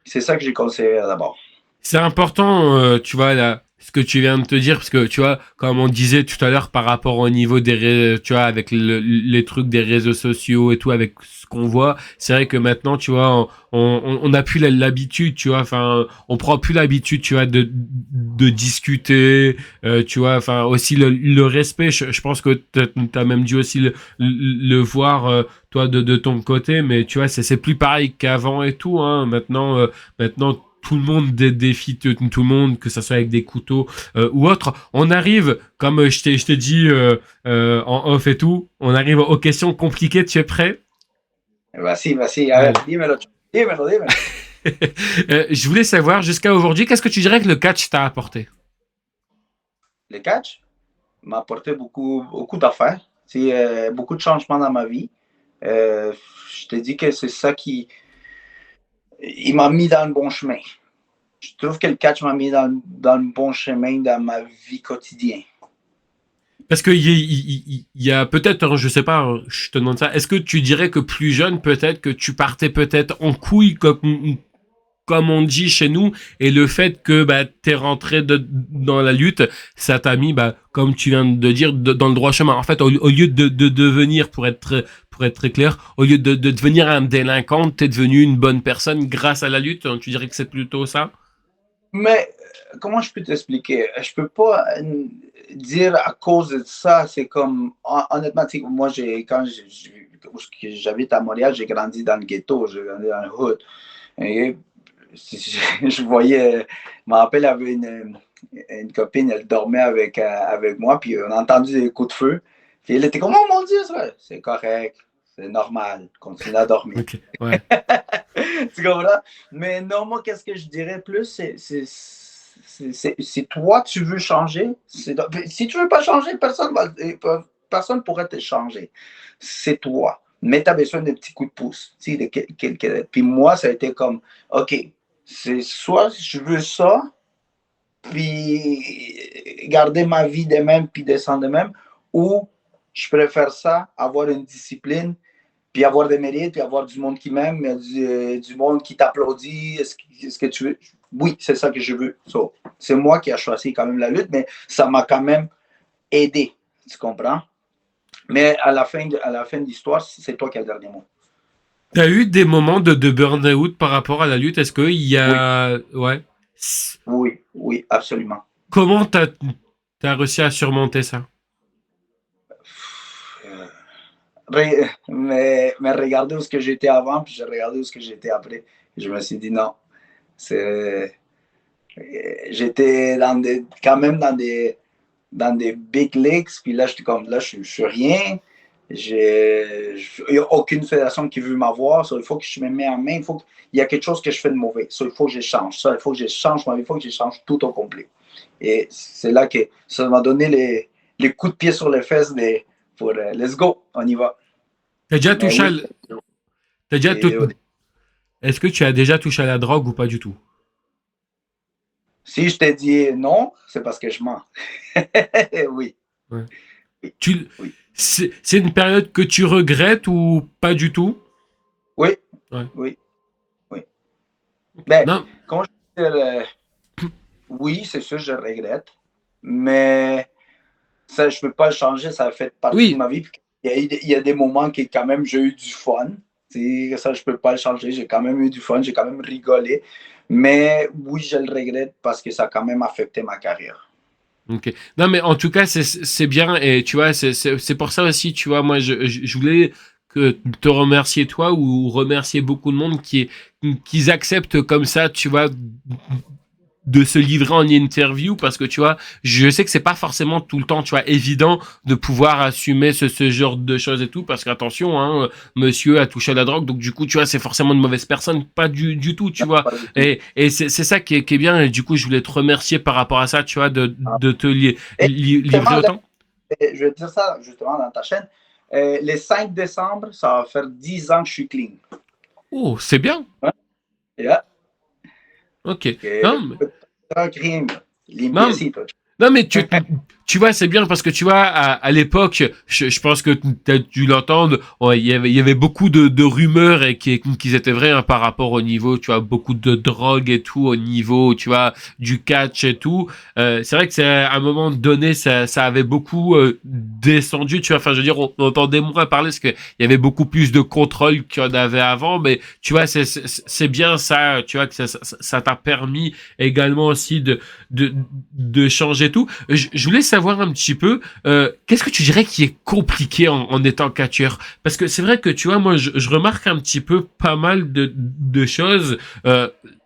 C'est ça que j'ai conseillé d'abord. C'est important, tu vois, là, ce que tu viens de te dire, parce que tu vois, comme on disait tout à l'heure par rapport au niveau tu vois, avec les trucs des réseaux sociaux et tout, avec ce qu'on voit, c'est vrai que maintenant, tu vois, on a plus l'habitude, tu vois, enfin, on prend plus l'habitude, tu vois, de discuter, tu vois, enfin, aussi le respect, je pense que t'as même dû aussi le voir, toi, de ton côté, mais tu vois, c'est plus pareil qu'avant et tout, hein, maintenant, tout le monde défie tout le monde, que ça soit avec des couteaux ou autre. On arrive, comme je t'ai dit en off et tout, on arrive aux questions compliquées. Tu es prêt? Vas-y, a ver, Allez. dímelo. Je voulais savoir, jusqu'à aujourd'hui, qu'est-ce que tu dirais que le catch t'a apporté? Le catch m'a apporté beaucoup d'affaires, beaucoup de changements dans ma vie. Je te dis que c'est ça qui il m'a mis dans le bon chemin. Je trouve que le catch m'a mis dans le bon chemin dans ma vie quotidienne. Parce que il y a peut-être, hein, je sais pas, hein, je te demande ça. Est-ce que tu dirais que plus jeune, peut-être que tu partais peut-être en couille comme on dit chez nous, et le fait que bah, t'es rentré dans la lutte, ça t'a mis, bah, comme tu viens de dire, dans le droit chemin. En fait, au lieu de devenir, pour être très clair, au lieu de devenir un délinquant, t'es devenu une bonne personne grâce à la lutte. Tu dirais que c'est plutôt ça? Mais comment je peux t'expliquer? Je peux pas dire à cause de ça, c'est comme, honnêtement, moi, quand j'habite à Montréal, j'ai grandi dans le ghetto, j'ai grandi dans le hood. Et je voyais, je me rappelle, il y avait une copine, elle dormait avec moi, puis on a entendu des coups de feu. Puis elle était comme, oh mon Dieu, c'est correct, c'est normal, continue à dormir. Ok, ouais. Tu comprends? Mais non, moi, qu'est-ce que je dirais plus, si toi, tu veux changer, si tu veux pas changer, personne pourrait te changer. C'est toi. Mais tu as besoin de petits coups de pouce. Puis moi, ça a été comme, OK, c'est soit je veux ça, puis garder ma vie de même, puis descendre de même, ou je préfère ça, avoir une discipline, puis avoir des mérites, puis avoir du monde qui m'aime, du monde qui t'applaudit. Est-ce que tu veux? Oui, c'est ça que je veux. So, c'est moi qui ai choisi quand même la lutte, mais ça m'a quand même aidé. Tu comprends? Mais à la fin de l'histoire, c'est toi qui as le dernier mot. T'as eu des moments de burn-out par rapport à la lutte? Est-ce qu'il y Oui, a... Ouais. oui, absolument. Comment t'as réussi à surmonter ça? Mais regardez où ce que j'étais avant, puis j'ai regardé où ce que j'étais après. Je me suis dit non. C'est, j'étais quand même dans des big leagues, puis là, j'étais comme là, je suis rien. Il n'y a aucune fédération qui veut m'avoir. Il faut que je me mette en main. Il y a quelque chose que je fais de mauvais. Il faut que je change. Il faut que je change ma vie. Il faut que je change tout au complet. Et c'est là que ça m'a donné les coups de pied sur les fesses pour let's go, on y va. T'as déjà touché Est-ce que tu as déjà touché à la drogue ou pas du tout? Si je t'ai dit non, c'est parce que je mens. Oui. Ouais. Oui. C'est une période que tu regrettes ou pas du tout? Oui. Ouais. Oui. Ben, non. Quand je dis oui, c'est sûr, je regrette. Mais ça, je ne peux pas le changer. Ça a fait partie de ma vie. Il y a des moments qui, quand même, j'ai eu du fun. Ça, je ne peux pas le changer. J'ai quand même eu du fun. J'ai quand même rigolé. Mais oui, je le regrette parce que ça a quand même affecté ma carrière. Ok. Non, mais en tout cas, c'est bien. Et tu vois, c'est pour ça aussi, tu vois, moi, je voulais te remercier toi ou remercier beaucoup de monde qui acceptent comme ça, tu vois, de se livrer en interview parce que tu vois, je sais que c'est pas forcément tout le temps, tu vois, évident de pouvoir assumer ce genre de choses et tout parce qu'attention, hein, monsieur a touché à la drogue, donc du coup, tu vois, c'est forcément une mauvaise personne, pas du tout, tu Non, vois. pas du tout. Et c'est ça qui est bien et du coup, je voulais te remercier par rapport à ça, tu vois, de te livrer Justement, autant. je vais dire ça justement dans ta chaîne. Le 5 décembre, ça va faire 10 ans que je suis clean. Oh, c'est bien. Ouais. Yeah. Ok. Non, mais, Un crime. non, Limpiecito. Non, mais tu vois, c'est bien parce que tu vois, à l'époque, je pense que tu as dû l'entendre, il y avait beaucoup de rumeurs et qui étaient vraies hein, par rapport au niveau, tu vois, beaucoup de drogue et tout, au niveau, tu vois, du catch et tout. C'est vrai que c'est à un moment donné, ça avait beaucoup descendu, tu vois, enfin, je veux dire, on entendait moins parler parce qu'il y avait beaucoup plus de contrôle qu'il y en avait avant, mais tu vois, c'est bien ça, tu vois, que ça t'a permis également aussi de changer tout. Je voulais savoir un petit peu, qu'est-ce que tu dirais qui est compliqué en étant catcheur? Parce que c'est vrai que tu vois, moi, je remarque un petit peu pas mal de choses.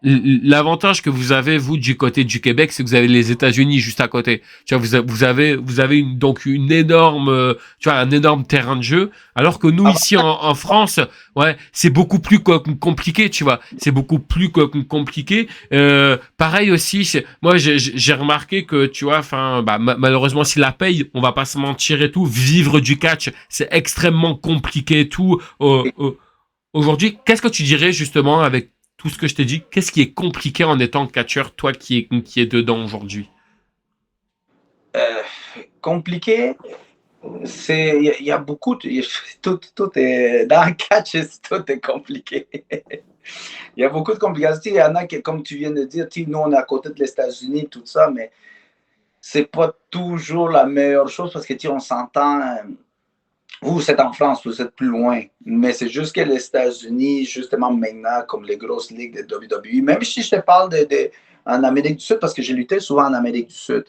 L'avantage que vous avez, vous, du côté du Québec, c'est que vous avez les États-Unis juste à côté. Tu vois, vous avez donc une énorme, tu vois, un énorme terrain de jeu. Alors que nous, ici, en France, ouais, c'est beaucoup plus compliqué, tu vois. C'est beaucoup plus compliqué. Pareil aussi, moi j'ai remarqué que tu vois, enfin, bah, malheureusement si la paye, on va pas se mentir et tout, vivre du catch, c'est extrêmement compliqué et tout. Aujourd'hui, qu'est-ce que tu dirais justement avec tout ce que je t'ai dit? Qu'est-ce qui est compliqué en étant catcheur, toi qui est dedans aujourd'hui? Compliqué, il y a beaucoup, tout est, dans le catch, tout est compliqué. Il y a beaucoup de complications. Il y en a qui, comme tu viens de dire, nous on est à côté de les États-Unis, tout ça, mais c'est pas toujours la meilleure chose parce que on s'entend. Vous êtes en France, vous êtes plus loin. Mais c'est juste que les États-Unis, justement maintenant, comme les grosses ligues de WWE, même si je te parle en Amérique du Sud, parce que j'ai lutté souvent en Amérique du Sud.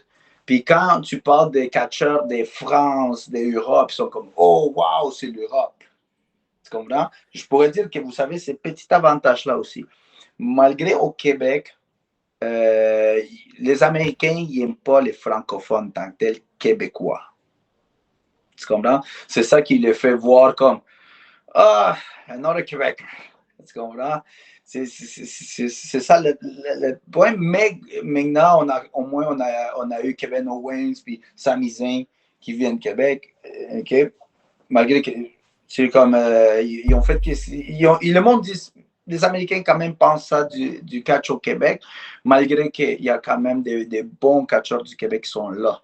Puis quand tu parles des catcheurs des France, des Europe, ils sont comme oh, wow, c'est l'Europe. Tu comprends? Je pourrais dire que vous savez, ces petits avantages-là aussi. Malgré au Québec, les Américains, ils n'aiment pas les francophones tant que tels québécois. Tu comprends? C'est ça qui les fait voir comme ah, un autre Québec. Tu comprends? C'est ça le point. Mais maintenant, au moins, on a eu Kevin Owens puis Sami Zayn qui viennent de Québec. OK? Malgré que c'est comme ils ont fait que le monde dit les Américains quand même pensent ça du catch au Québec, malgré qu'il y a quand même des bons catcheurs du Québec qui sont là.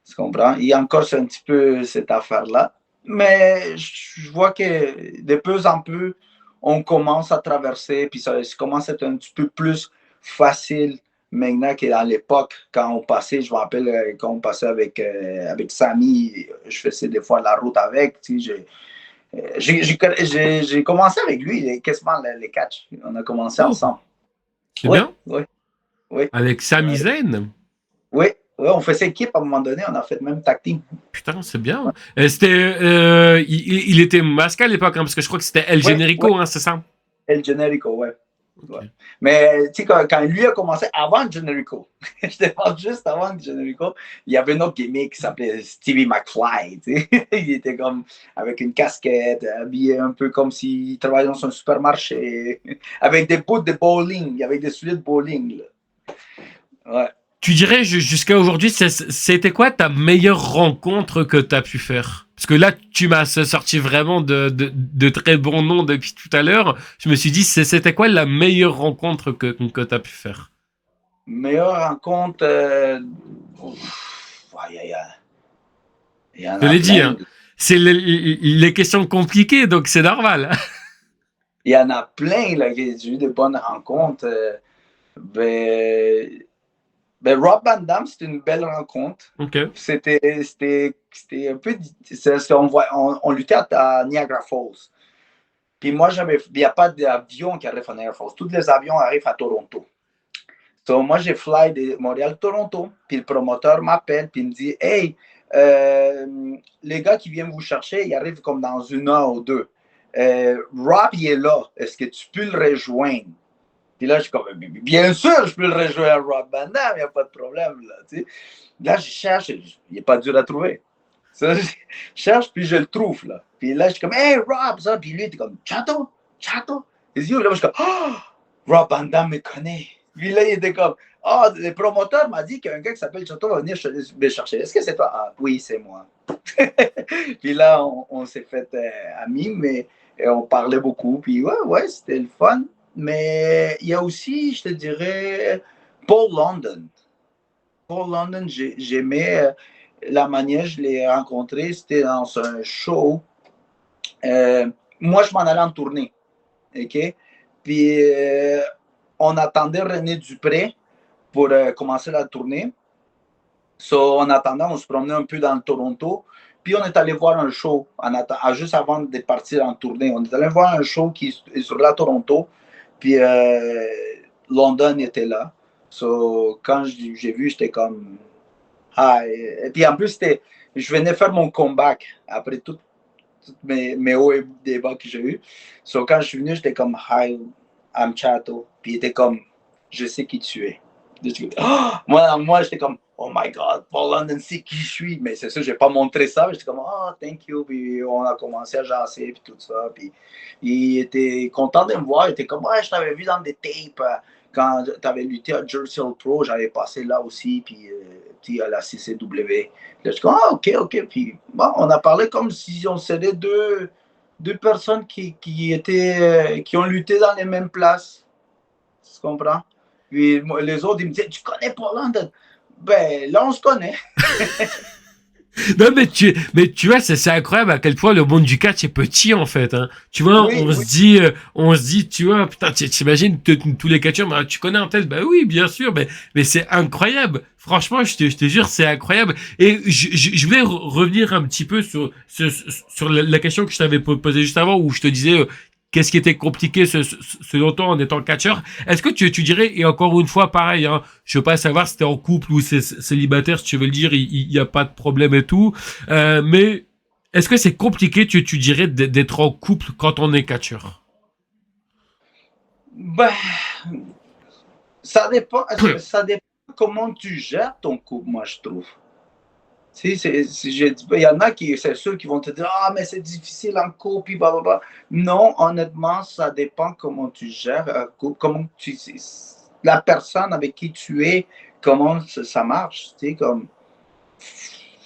Tu comprends? Il y a encore un petit peu cette affaire-là. Mais je vois que de plus en plus, on commence à traverser, puis ça commence à être un petit peu plus facile maintenant qu'à l'époque, quand on passait, je me rappelle, quand on passait avec Samy, je faisais des fois la route avec, tu sais, j'ai commencé avec lui, quasiment les catchs. On a commencé Oh, ensemble. c'est Oui, bien. oui, oui. Avec Sami Zayn. Oui, oui, on faisait équipe à un moment donné, on a fait même tag team. Putain, c'est bien. Il était masqué à l'époque, hein, parce que je crois que c'était El Oui, oui, Generico, hein, c'est ça? El Generico, ouais. Ok. Ouais. Mais tu sais, quand lui a commencé, avant Generico, je te parle juste avant Generico, il y avait un autre gimmick qui s'appelait Stevie McFly. Tu sais. Il était comme avec une casquette, habillé un peu comme s'il travaillait dans un supermarché, avec des bouts de bowling, avec des souliers de bowling. Là. Ouais. Tu dirais jusqu'à aujourd'hui, c'était quoi ta meilleure rencontre que tu as pu faire? Parce que là, tu m'as sorti vraiment de très bons noms depuis tout à l'heure. Je me suis dit, c'était quoi la meilleure rencontre que tu as pu faire? Meilleure rencontre, il y en Je a l'ai dit, hein. plein. C'est les questions compliquées, donc c'est normal. Il y en a plein là, que j'ai eu de bonnes rencontres. Ben, Rob Van Damme, c'était une belle rencontre. Ok. C'était un peu. On luttait à Niagara Falls. Puis moi, il n'y a pas d'avion qui arrive à Niagara Falls. Tous les avions arrivent à Toronto. Donc, moi, j'ai fly de Montréal-Toronto. Puis le promoteur m'appelle. Puis il me dit Hey, les gars qui viennent vous chercher, ils arrivent comme dans 1 heure ou 2. Rob, il est là. Est-ce que tu peux le rejoindre? Puis là, je suis comme, bien sûr, je peux le rejoindre Rob Van Damme, il n'y a pas de problème. Là, tu sais. Là, je cherche, il n'est pas dur à trouver. Ça, je cherche, puis je le trouve. Là. Puis là, je suis comme, hey, Rob, ça. Puis lui, il était comme, Chato, Chato. Et là, je suis comme, oh, Rob Van Damme me connaît. Puis là, il était comme, oh, le promoteur m'a dit qu'un gars qui s'appelle Chato va venir me chercher. Est-ce que c'est toi? Ah, oui, c'est moi. Puis là, on s'est fait amis, mais on parlait beaucoup. Puis ouais, c'était le fun. Mais il y a aussi, je te dirais, Paul London. Paul London, j'aimais la manière je l'ai rencontré. C'était dans un show. Moi, je m'en allais en tournée. OK? Puis, on attendait René Dupré pour commencer la tournée. So, en attendant, on se promenait un peu dans le Toronto. Puis, on est allé voir un show juste avant de partir en tournée. On est allé voir un show qui est sur la Toronto. Puis London était là. So, quand j'ai vu, j'étais comme hi. Et puis en plus, je venais faire mon comeback après tous mes hauts et des bas que j'ai eu. So, quand je suis venu, j'étais comme hi, I'm Chato. Puis il était comme je sais qui tu es. Oh! Moi j'étais comme oh my god, Paul London sait qui je suis. Mais c'est sûr, je n'ai pas montré ça. J'étais comme oh, thank you. Puis on a commencé à jaser, puis tout ça. Puis il était content de me voir. Il était comme ouais, je t'avais vu dans des tapes. Quand tu avais lutté à Jersey Pro, j'avais passé là aussi, puis à la CCW. Là, je dis, ah, ok. Puis bon, on a parlé comme si on serait deux personnes qui ont lutté dans les mêmes places. Tu comprends? Puis les autres, ils me disaient, tu connais Paul London? Ben, là, on se connaît. Non, mais tu vois, c'est incroyable à quel point le monde du catch est petit, en fait, hein. Tu vois, Oui, oui. on se dit, tu vois, putain, t'imagines tous les catcheurs, bah, tu connais un tel, bah oui, bien sûr, mais c'est incroyable. Franchement, je te jure, c'est incroyable. Et je voulais revenir un petit peu sur la question que je t'avais posée juste avant, où je te disais, qu'est-ce qui était compliqué selon toi en étant catcheur. Est-ce que tu dirais, et encore une fois, pareil, hein, je veux pas savoir si t'es en couple ou c'est célibataire, si tu veux le dire, il y a pas de problème et tout. Mais est-ce que c'est compliqué, tu dirais, d'être en couple quand on est catcheur? Ben, ça dépend, ça dépend comment tu gères ton couple, moi, je trouve. Il y en a qui, c'est sûr, qui vont te dire ah, mais c'est difficile en couple, puis blablabla. Non, honnêtement, ça dépend comment tu gères, comment la personne avec qui tu es, comment ça marche. Tu sais, comme,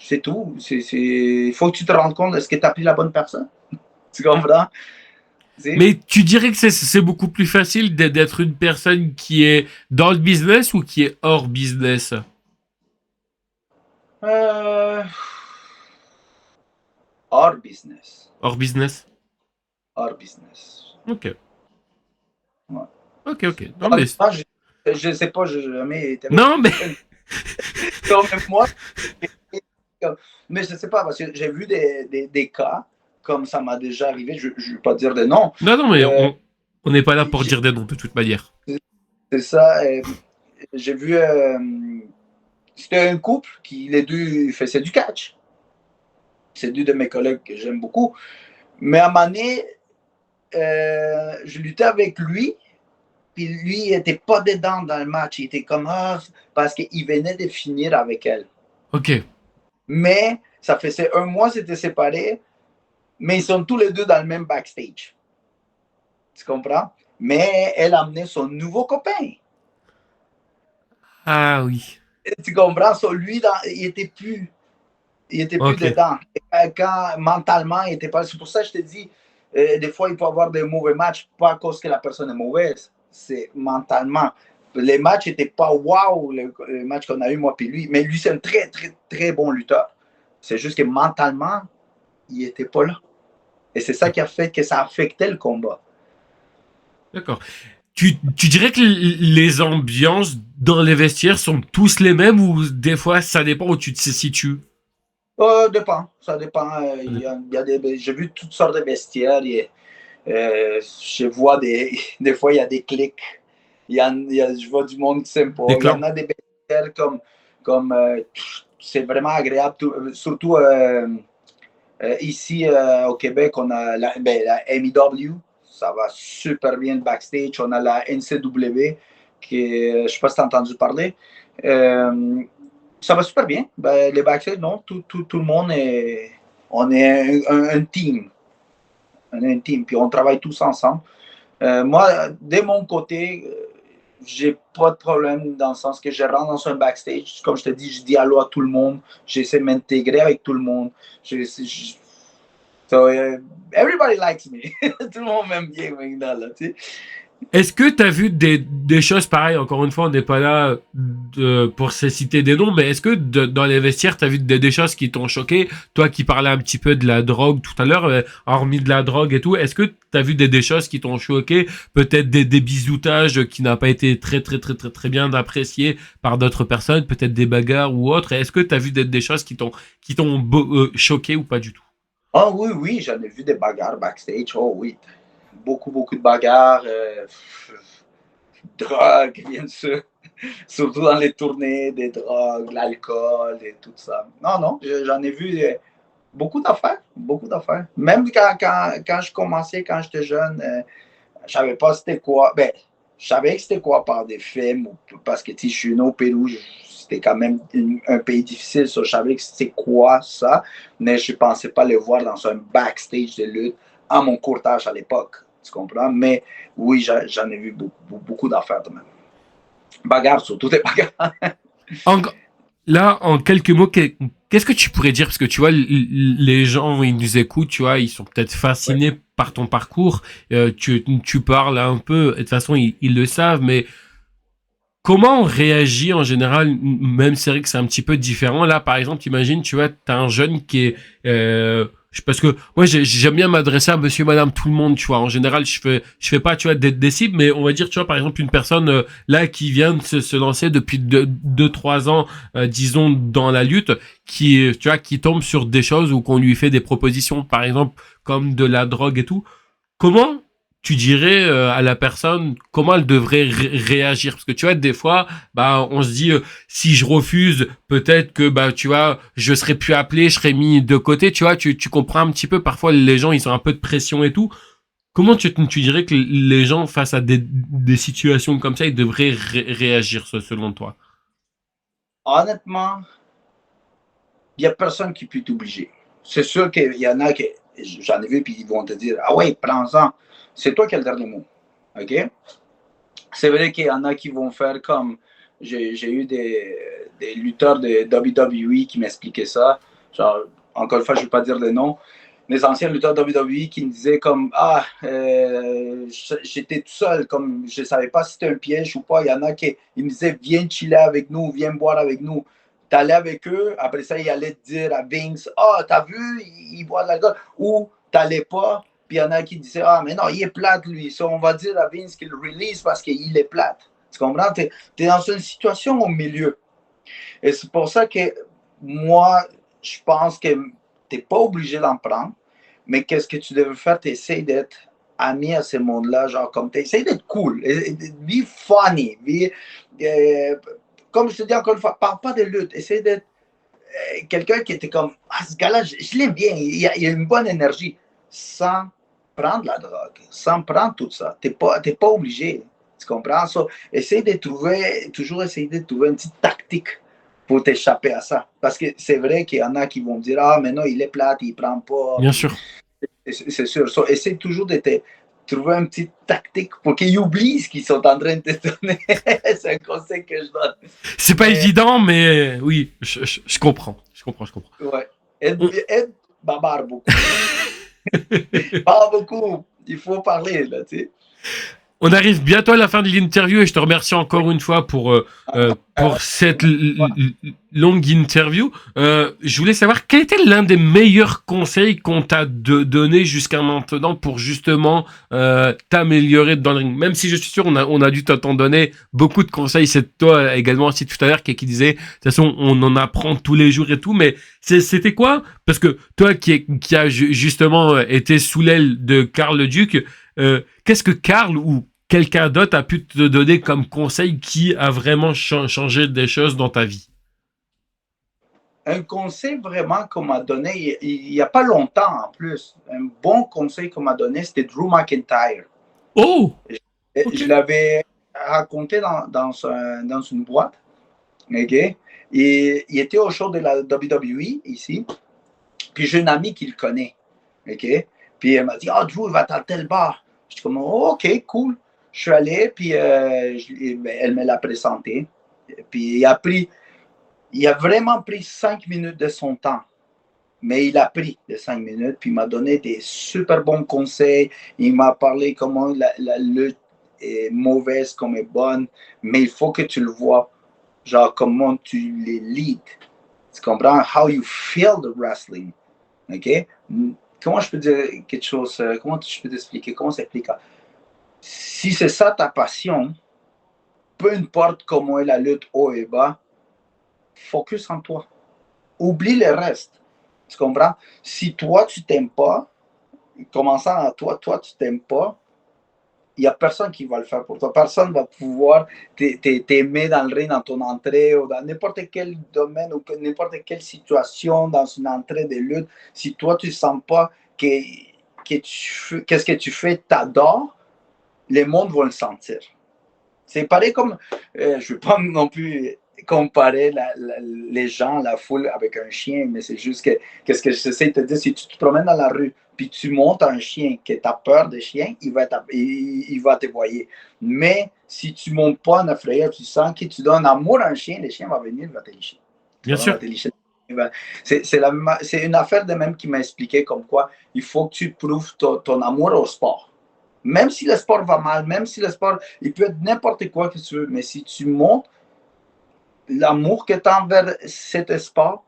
c'est tout. Il faut que tu te rendes compte, est-ce que tu as pris la bonne personne? Tu comprends? Tu sais? Mais tu dirais que c'est beaucoup plus facile d'être une personne qui est dans le business ou qui est hors business? Euh, hors business. Hors business? Hors business. Ok. Ouais. Ok. Non, mais... Honnêtement, je ne sais pas, je n'ai jamais été avec Non, mais... comme moi. Mais je ne sais pas, parce que j'ai vu des cas, comme ça m'a déjà arrivé, je ne vais pas dire de nom. Non, mais Euh, on n'est pas là pour dire des noms, de toute manière. c'est ça. J'ai vu, c'était un couple qui, les deux, faisaient du catch. C'est deux de mes collègues que j'aime beaucoup. Mais à un moment donné, je luttais avec lui, puis lui, il n'était pas dedans dans le match. Il était comme, ah, parce qu'il venait de finir avec elle. Ok, Mais ça faisait un mois, c'était séparés, mais ils sont tous les deux dans le même backstage. Tu comprends? Mais elle a amené son nouveau copain. ah oui, Tu comprends? So, lui, il était plus ok. dedans. Quand mentalement, il était pas. C'est pour ça que je te dis, des fois, il peut y avoir des mauvais matchs, pas à cause que la personne est mauvaise, c'est mentalement. Les matchs n'étaient pas wow, les matchs qu'on a eu, moi et lui. Mais lui, c'est un très, très, très bon lutteur. C'est juste que mentalement, il n'était pas là. Et c'est ça qui a fait que ça affectait le combat. D'accord. Tu dirais que les ambiances dans les vestiaires sont tous les mêmes ou des fois ça dépend où tu te situes? Dépend. Ça dépend. J'ai vu toutes sortes de vestiaires. Je vois des fois, il y a des clics. Je vois du monde qui s'aime pas. Des Il y clans? en a des vestiaires comme c'est vraiment agréable. Surtout ici au Québec, on a la MEW. Ça va super bien le backstage. On a la NCW, je ne sais pas si tu as entendu parler. Ça va super bien. Les backstage, non, tout le monde est. On est un team. On est un team, puis on travaille tous ensemble. Moi, de mon côté, j'ai pas de problème dans le sens que je rentre dans un backstage. Comme je te dis, je dis allô à tout le monde. J'essaie de m'intégrer avec tout le monde. So, everybody likes me. Tout le monde m'aime bien maintenant, là, tu sais. Est-ce que tu as vu des choses pareilles? Encore une fois, on n'est pas là pour se citer des noms, mais est-ce que dans les vestiaires, tu as vu des choses qui t'ont choqué? Toi qui parlais un petit peu de la drogue tout à l'heure, hormis de la drogue et tout, est-ce que tu as vu des choses qui t'ont choqué? Peut-être des bisoutages qui n'ont pas été très, très, très, très, très bien appréciés par d'autres personnes, peut-être des bagarres ou autres. Est-ce que tu as vu des choses qui t'ont choqué ou pas du tout? Ah oui, oui, j'en ai vu des bagarres backstage. Oh oui, beaucoup, beaucoup de bagarres. Drogue, bien sûr. Surtout dans les tournées, des drogues, l'alcool et tout ça. Non, non, j'en ai vu beaucoup d'affaires, beaucoup d'affaires. Même quand je commençais, quand j'étais jeune, je savais pas c'était quoi. Ben, je savais que c'était quoi par des films, parce que je suis né au Pérou, c'était quand même un pays difficile, so, je savais que c'était quoi ça, mais je ne pensais pas le voir dans un backstage de lutte à mon courtage à l'époque. Tu comprends? Mais oui, j'en ai vu beaucoup, beaucoup d'affaires quand même. Bagarre, surtout des bagarres. En, là, en quelques mots, qu'est-ce que tu pourrais dire? Parce que tu vois, les gens, ils nous écoutent, tu vois, ils sont peut-être Ouais. fascinés par ton parcours. Tu parles un peu, de toute façon, ils le savent, mais comment on réagit en général, même c'est vrai que c'est un petit peu différent. Là, par exemple, imagine, tu vois, t'as un jeune qui est... parce que moi, j'aime bien m'adresser à monsieur, madame, tout le monde, tu vois. En général, je fais pas, tu vois, des cibles, mais on va dire, tu vois, par exemple, une personne là qui vient de se lancer depuis 2, 3 ans, disons, dans la lutte, tu vois, qui tombe sur des choses où qu'on lui fait des propositions, par exemple, comme de la drogue et tout. Comment tu dirais à la personne comment elle devrait réagir? Parce que tu vois, des fois, bah, on se dit, si je refuse, peut-être que, bah, tu vois, je serais plus appelé, je serais mis de côté, tu vois, tu comprends un petit peu, parfois, les gens, ils ont un peu de pression et tout. Comment tu dirais que les gens, face à des situations comme ça, ils devraient réagir, selon toi? Honnêtement, il n'y a personne qui peut t'obliger. C'est sûr qu'il y en a qui, j'en ai vu, puis ils vont te dire, ah ouais, prends-en. C'est toi qui as le dernier mot. OK? C'est vrai qu'il y en a qui vont faire comme. J'ai eu des lutteurs de WWE qui m'expliquaient ça. Genre, encore une fois, je ne vais pas dire le nom. Les anciens lutteurs de WWE qui me disaient comme ah j'étais tout seul, comme je ne savais pas si c'était un piège ou pas. Il y en a qui ils me disaient viens chiller avec nous, viens boire avec nous. Tu allais avec eux, après ça, ils allaient te dire à Vince ah, t'as vu, il boit de l'alcool. Ou tu n'allais pas, puis il y en a qui disaient ah, mais non, il est plate lui. So, on va dire à Vince qu'il le release parce qu'il est plate. Tu comprends? Tu es dans une situation au milieu. Et c'est pour ça que moi, je pense que tu n'es pas obligé d'en prendre, mais qu'est-ce que tu devrais faire? Tu essaies d'être ami à ce monde-là, genre comme tu essaies d'être cool, be funny, comme je te dis encore une fois, parle pas de lutte, essaie d'être quelqu'un qui était comme, ah, ce gars-là, je l'aime bien, il a une bonne énergie, sans prendre la drogue, sans prendre tout ça. Tu n'es pas obligé. Tu comprends? So, toujours essayer de trouver une petite tactique pour t'échapper à ça. Parce que c'est vrai qu'il y en a qui vont dire, ah, mais non, il est plate, il prend pas. Bien sûr. C'est sûr. So, essaye toujours de trouver une petite tactique pour qu'ils oublient ce qu'ils sont en train de te donner. C'est un conseil que je donne. C'est pas évident, mais oui, je comprends. Je comprends. Ouais. Aide Babar beaucoup. Parle beaucoup. Il faut parler, là, tu sais. On arrive bientôt à la fin de l'interview et je te remercie encore une fois pour cette longue interview. Je voulais savoir quel était l'un des meilleurs conseils qu'on t'a donné jusqu'à maintenant pour justement t'améliorer dans le ring. Même si je suis sûr on a dû t'en donner beaucoup de conseils. C'est toi également aussi tout à l'heure qui disait de toute façon on en apprend tous les jours et tout. Mais c'était quoi? Parce que toi qui a justement été sous l'aile de Karl le Duc, qu'est-ce que Karl ou quelqu'un d'autre a pu te donner comme conseil qui a vraiment changé des choses dans ta vie? Un conseil vraiment qu'on m'a donné il n'y a pas longtemps en plus. Un bon conseil qu'on m'a donné, c'était Drew McIntyre. Oh! Okay. Je l'avais raconté dans une boîte. Okay? Et il était au show de la WWE ici. Puis j'ai une amie qui le connaît. Okay? Puis elle m'a dit, ah, Drew, il va dans tel bar. J'étais comme, oh, OK, cool. Je suis allé, puis elle me l'a présenté. Puis il a vraiment pris 5 minutes de son temps. Mais il a pris les 5 minutes, puis il m'a donné des super bons conseils. Il m'a parlé comment la lutte est mauvaise, comme est bonne. Mais il faut que tu le vois, genre comment tu les leads. Tu comprends? How you feel the wrestling. OK? Comment je peux dire quelque chose? Comment je peux t'expliquer? Comment s'explique? Si c'est ça ta passion, peu importe comment est la lutte haut et bas, focus en toi. Oublie le reste. Tu comprends? Si toi, tu t'aimes pas, commençant à toi, tu t'aimes pas, il n'y a personne qui va le faire pour toi. Personne va pouvoir t'aimer dans le ring, dans ton entrée, ou dans n'importe quel domaine, ou n'importe quelle situation, dans une entrée de lutte. Si toi, tu ne sens pas qu'est-ce que tu fais, t'adores, les mondes vont le sentir. C'est pareil comme, je ne veux pas non plus comparer les gens, la foule avec un chien, mais c'est juste que, qu'est-ce que j'essaie de te dire, si tu te promènes dans la rue, puis tu montes un chien, que tu as peur des chiens, il va te voyer. Mais si tu ne montes pas un effrayeur, tu sens que tu donnes amour à un chien, le chien va venir, il va te licher. Bien sûr. C'est une affaire de même qui m'a expliqué comme quoi il faut que tu prouves ton amour au sport. Même si le sport va mal, même si le sport, il peut être n'importe quoi que tu veux, mais si tu montres l'amour que tu as envers cet sport,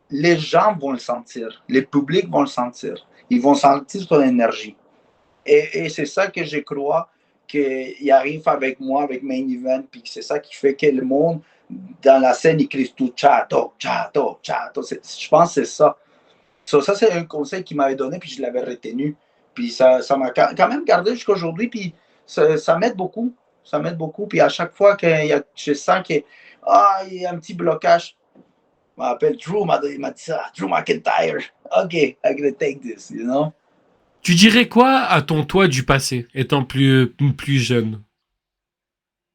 les gens vont le sentir, les publics vont le sentir, ils vont sentir ton énergie. Et c'est ça que je crois qu'il arrive avec moi, avec Main Event, puis c'est ça qui fait que le monde, dans la scène, ils crient tout chato, chato, chato. Je pense que c'est ça. Ça, c'est un conseil qu'il m'avait donné, puis je l'avais retenu. Puis ça m'a quand même gardé jusqu'à aujourd'hui, puis ça m'aide beaucoup. Ça m'aide beaucoup. Puis à chaque fois que je sens qu'il y a un petit blocage, je m'appelle Drew, il m'a dit ça, Drew McIntyre. OK, I gotta take this, you know? Tu dirais quoi à ton toi du passé, étant plus jeune?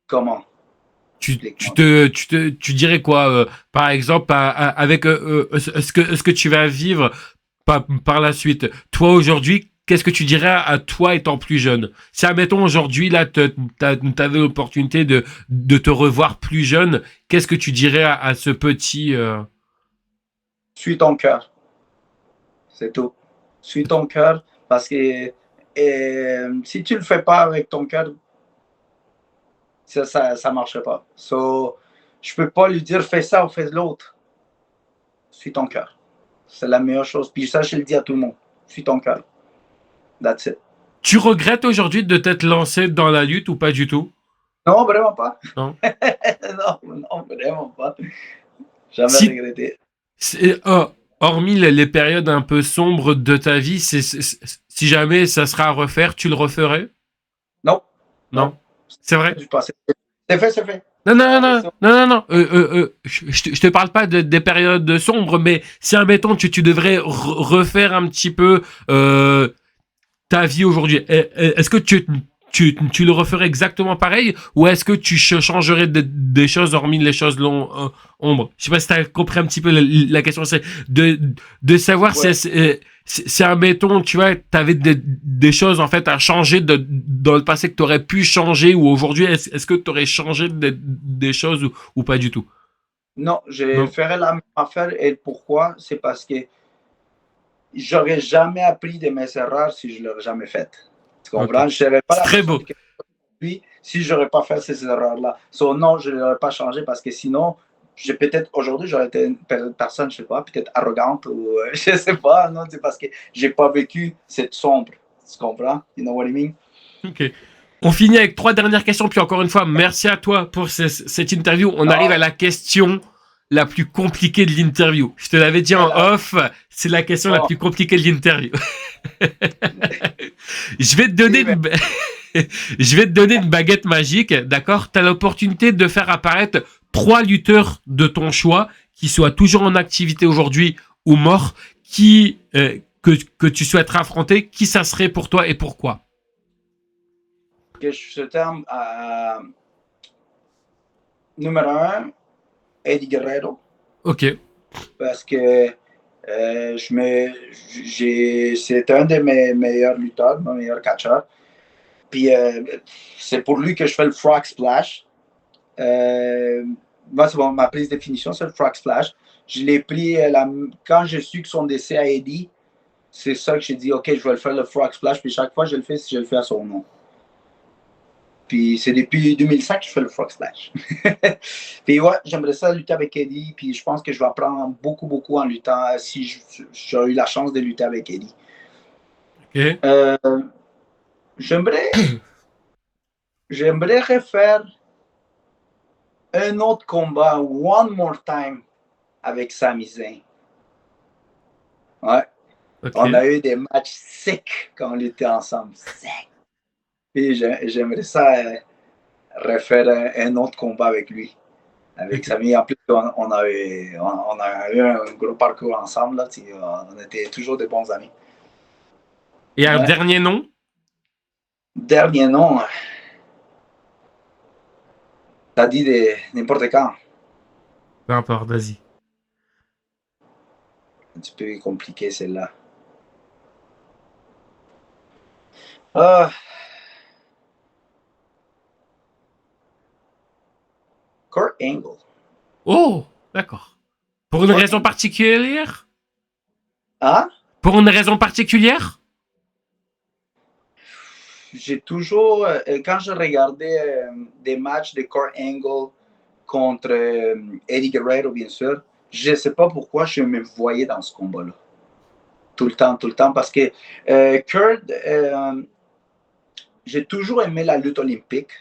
Comment? Tu dirais quoi, par exemple, avec ce que tu vas vivre par la suite? Toi, aujourd'hui, qu'est-ce que tu dirais à toi étant plus jeune? Si, admettons, aujourd'hui, là, t'avais l'opportunité de te revoir plus jeune, qu'est-ce que tu dirais à ce petit... Suis ton cœur. C'est tout. Suis ton cœur, parce que si tu le fais pas avec ton cœur, ça marche pas. So, je peux pas lui dire fais ça ou fais l'autre. Suis ton cœur. C'est la meilleure chose. Puis ça, je le dis à tout le monde. Suis ton cœur. That's it. Tu regrettes aujourd'hui de t'être lancé dans la lutte ou pas du tout? Non, vraiment pas. Non. non, vraiment pas. Jamais regretté. Hormis les périodes un peu sombres de ta vie, si jamais ça sera à refaire, tu le referais? Non. Non. C'est vrai? C'est fait. Non. Je te parle pas des périodes sombres, mais si, admettons, tu devrais refaire un petit peu ta vie aujourd'hui, est-ce que tu tu le referais exactement pareil ou est-ce que tu changerais des choses hormis les choses ombres? Je sais pas si tu as compris un petit peu la question, c'est de savoir Ouais. si admettons, tu vois, tu avais des choses en fait à changer dans le passé que tu aurais pu changer ou aujourd'hui, est-ce que tu aurais changé des choses ou pas du tout? Non, je Non? ferais la même affaire et pourquoi? C'est parce que j'aurais jamais appris de mes erreurs si je ne l'aurais jamais fait. Tu Ok. comprends? Je ne serais pas C'est la très personne beau. que je suis si je n'aurais pas fait ces erreurs-là. Non, je ne l'aurais pas changé parce que sinon, peut-être aujourd'hui, j'aurais été une personne, je ne sais pas, peut-être arrogante ou je ne sais pas. Non, c'est parce que je n'ai pas vécu cette sombre. Tu comprends? You know what I mean? Ok. On finit avec 3 dernières questions, puis encore une fois, merci à toi pour cette interview. On arrive à Non, la question la plus compliquée de l'interview. Je te l'avais dit en off, c'est la question la bon, plus compliquée de l'interview. Je vais te donner oui, mais je vais te donner une baguette magique, d'accord? Tu as l'opportunité de faire apparaître 3 lutteurs de ton choix qui soient toujours en activité aujourd'hui ou morts, que tu souhaiterais affronter. Qui ça serait pour toi et pourquoi? que je termine à numéro un, Eddie Guerrero, Ok. parce que c'est un de mes meilleurs lutteurs, mon meilleur catcheur. Puis c'est pour lui que je fais le frog splash. Moi, c'est ma prise de définition, c'est le frog splash. Je l'ai pris quand je suis que son décès a Eddie. C'est ça que j'ai dit, OK, je vais le faire le frog splash. Puis chaque fois que je le fais, je le fais à son nom. Puis c'est depuis 2005 que je fais le frog splash. Puis ouais, j'aimerais ça lutter avec Eddie. Puis je pense que je vais apprendre beaucoup, beaucoup en luttant si j'ai eu la chance de lutter avec Eddie. Ok. Euh, j'aimerais, j'aimerais refaire un autre combat, one more time, avec Sami Zayn. Ouais. On Ok. a eu des matchs secs quand on était ensemble. Secs. Puis j'aimerais ça refaire un autre combat avec lui. Avec Ok. Sami. En plus, on a eu un gros parcours ensemble. Là, on était toujours des bons amis. Et un Ouais. dernier nom? Dernier nom, t'as dit n'importe quand. Peu importe, vas-y. Un petit peu compliqué celle-là. Ah, Kurt Angle. Oh, d'accord. Pour une Kurt raison Angle. particulière? Hein? Pour une raison particulière? J'ai toujours, quand je regardais des matchs de Kurt Angle contre Eddie Guerrero, bien sûr, je ne sais pas pourquoi je me voyais dans ce combat-là. Tout le temps, parce que Kurt, j'ai toujours aimé la lutte olympique.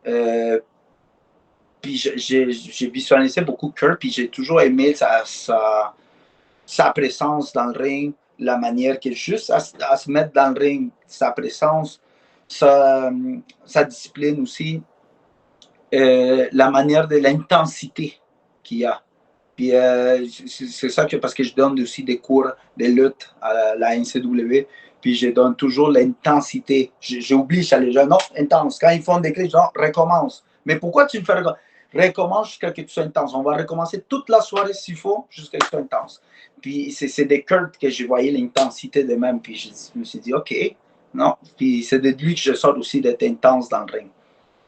Euh, puis j'ai visualisé beaucoup Kurt, puis j'ai toujours aimé sa présence dans le ring, la manière qu'il juste à se mettre dans le ring, sa présence, sa discipline aussi, la manière de l'intensité qu'il y a. Puis c'est ça que parce que je donne aussi des cours de lutte à la NCW, puis je donne toujours l'intensité. J'oublie chez les gens, non, intense. Quand ils font des cris, je dis, non, recommence. Mais pourquoi tu me fais recommencer? Recommence jusqu'à ce que tu sois intense. On va recommencer toute la soirée s'il faut, jusqu'à ce que tu sois intense. Puis c'est des Kurt que je voyais l'intensité de même, puis je me suis dit, OK, non. Puis c'est de lui que je sors aussi d'être intense dans le ring.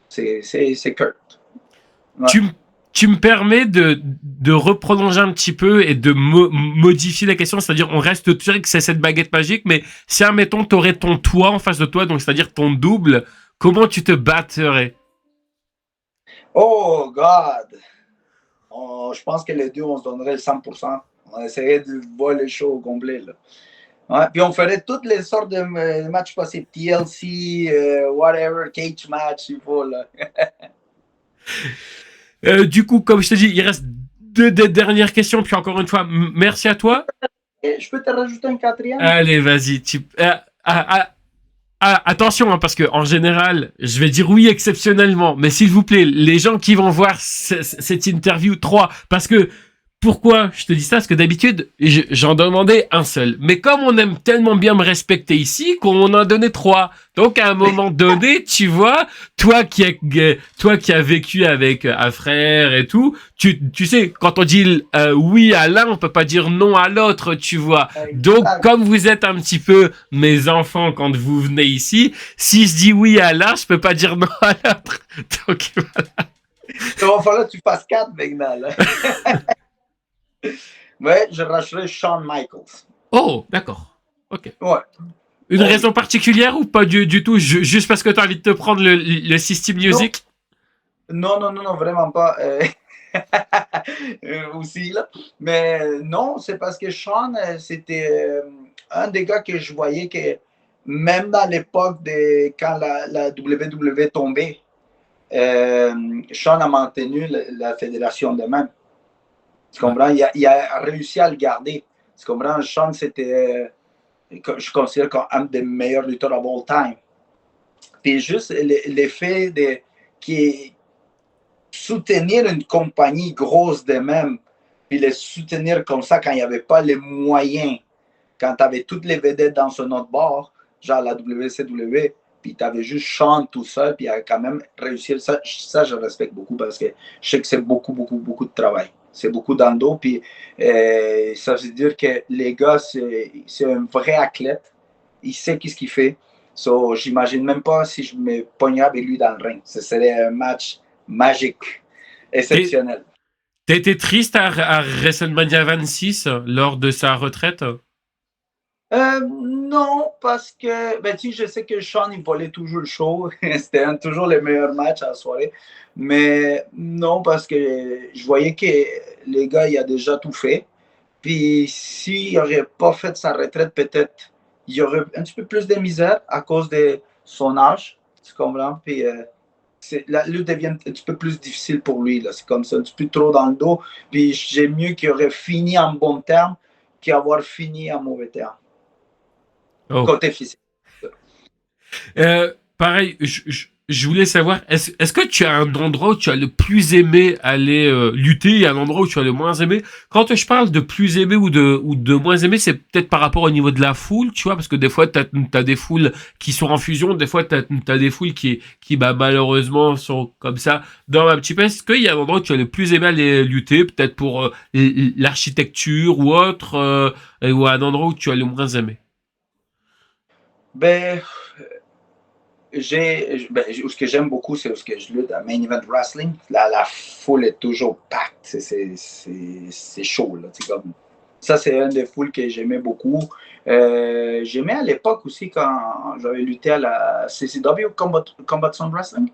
C'est Kurt. Ouais. Tu, tu me permets de reprolonger un petit peu et de modifier la question, c'est-à-dire on reste sûr que c'est cette baguette magique, mais si admettons t'aurais ton toi en face de toi, donc c'est-à-dire ton double, comment tu te battrais? Oh, God! Je pense que les deux, on se donnerait le 100%. On essaierait de voir le show au complet. Là. Ouais, puis on ferait toutes les sortes de matchs possibles. TLC, whatever, cage match, il faut. Là. Du coup, comme je t'ai dit, il reste deux dernières questions, puis encore une fois, merci à toi. Et je peux te rajouter un quatrième? Allez, vas-y. Attention, hein, parce que en général, je vais dire oui exceptionnellement, mais s'il vous plaît, les gens qui vont voir cette interview 3, parce que Pourquoi je te dis ça? Parce que d'habitude, j'en demandais un seul. Mais comme on aime tellement bien me respecter ici, qu'on en donnait trois. Donc, à un moment donné, tu vois, toi qui as vécu avec un frère et tout, tu sais, quand on dit oui à l'un, on peut pas dire non à l'autre, tu vois. Donc, Exact. comme vous êtes un petit peu mes enfants quand vous venez ici, si je dis oui à l'un, je peux pas dire non à l'autre. Donc, Il va falloir que tu fasses 4 maintenant. Là. Ouais, je racheterais Shawn Michaels. oh, d'accord. Ok. Ouais. Une Oh raison oui. particulière ou pas du tout? Juste parce que tu as envie de te prendre le system Non, music? non, vraiment pas. Aussi, là. Mais non, c'est parce que Sean, c'était un des gars que je voyais que même dans l'époque de quand la WWE tombait, Sean a maintenu la fédération de même. Tu Ouais. comprends? Il a réussi à le garder. Tu comprends? Sean, c'était, je considère comme un des meilleurs lutteurs of all time. Puis juste l'effet de qui soutenir une compagnie grosse de même, puis les soutenir comme ça quand il n'y avait pas les moyens, quand tu avais toutes les vedettes dans son autre bord, genre la WCW, puis tu avais juste Sean tout seul, puis il a quand même réussi. Ça, je respecte beaucoup parce que je sais que c'est beaucoup de travail. C'est beaucoup dans le dos, puis ça veut dire que les gars, c'est un vrai athlète. Il sait qu'est-ce qu'il fait. So, j'imagine même pas si je me pognais avec lui dans le ring. Ce serait un match magique, T'es- exceptionnel. T'as été triste à WrestleMania 26 lors de sa retraite? Non, parce que ben, tu sais, je sais que Sean, il volait toujours le show. C'était toujours le meilleur match à la soirée. Mais non, parce que je voyais que les gars, il a déjà tout fait. Puis s'il n'aurait pas fait sa retraite, peut-être il y aurait un petit peu plus de misère à cause de son âge. Tu comprends? Puis la lutte devient un petit peu plus difficile pour lui. Là. C'est comme ça, un petit peu trop dans le dos. Puis j'aime mieux qu'il aurait fini en bon terme qu'avoir fini en mauvais terme. Oh. Côté physique. Pareil, je voulais savoir, est-ce que tu as un endroit où tu as le plus aimé aller lutter et un endroit où tu as le moins aimé? Quand je parle de plus aimé ou de moins aimé, c'est peut-être par rapport au niveau de la foule, tu vois, parce que des fois, t'as des foules qui sont en fusion, des fois, t'as des foules qui bah, malheureusement, sont comme ça. Dans un petit peu, est-ce qu'il y a un endroit où tu as le plus aimé aller lutter, peut-être pour l'architecture ou autre, ou un endroit où tu as le moins aimé? Ben, ce que j'aime beaucoup, c'est ce que je lutte à Main Event Wrestling. La foule est toujours packed. C'est chaud. Là. Comme, ça, c'est une des foules que j'aimais beaucoup. J'aimais à l'époque aussi quand j'avais lutté à la CCW, Combat Zone Wrestling.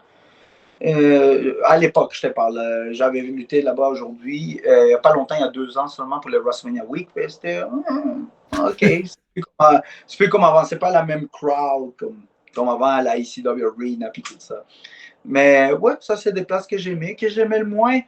À l'époque, je te parle. J'avais lutté là-bas aujourd'hui. Il n'y a pas longtemps, il y a 2 ans seulement pour le WrestleMania Week. C'était OK. C'est plus comme avant. C'est pas la même crowd comme avant à la ECW Arena et tout ça. Mais ouais, ça, c'est des places que j'aimais le moins.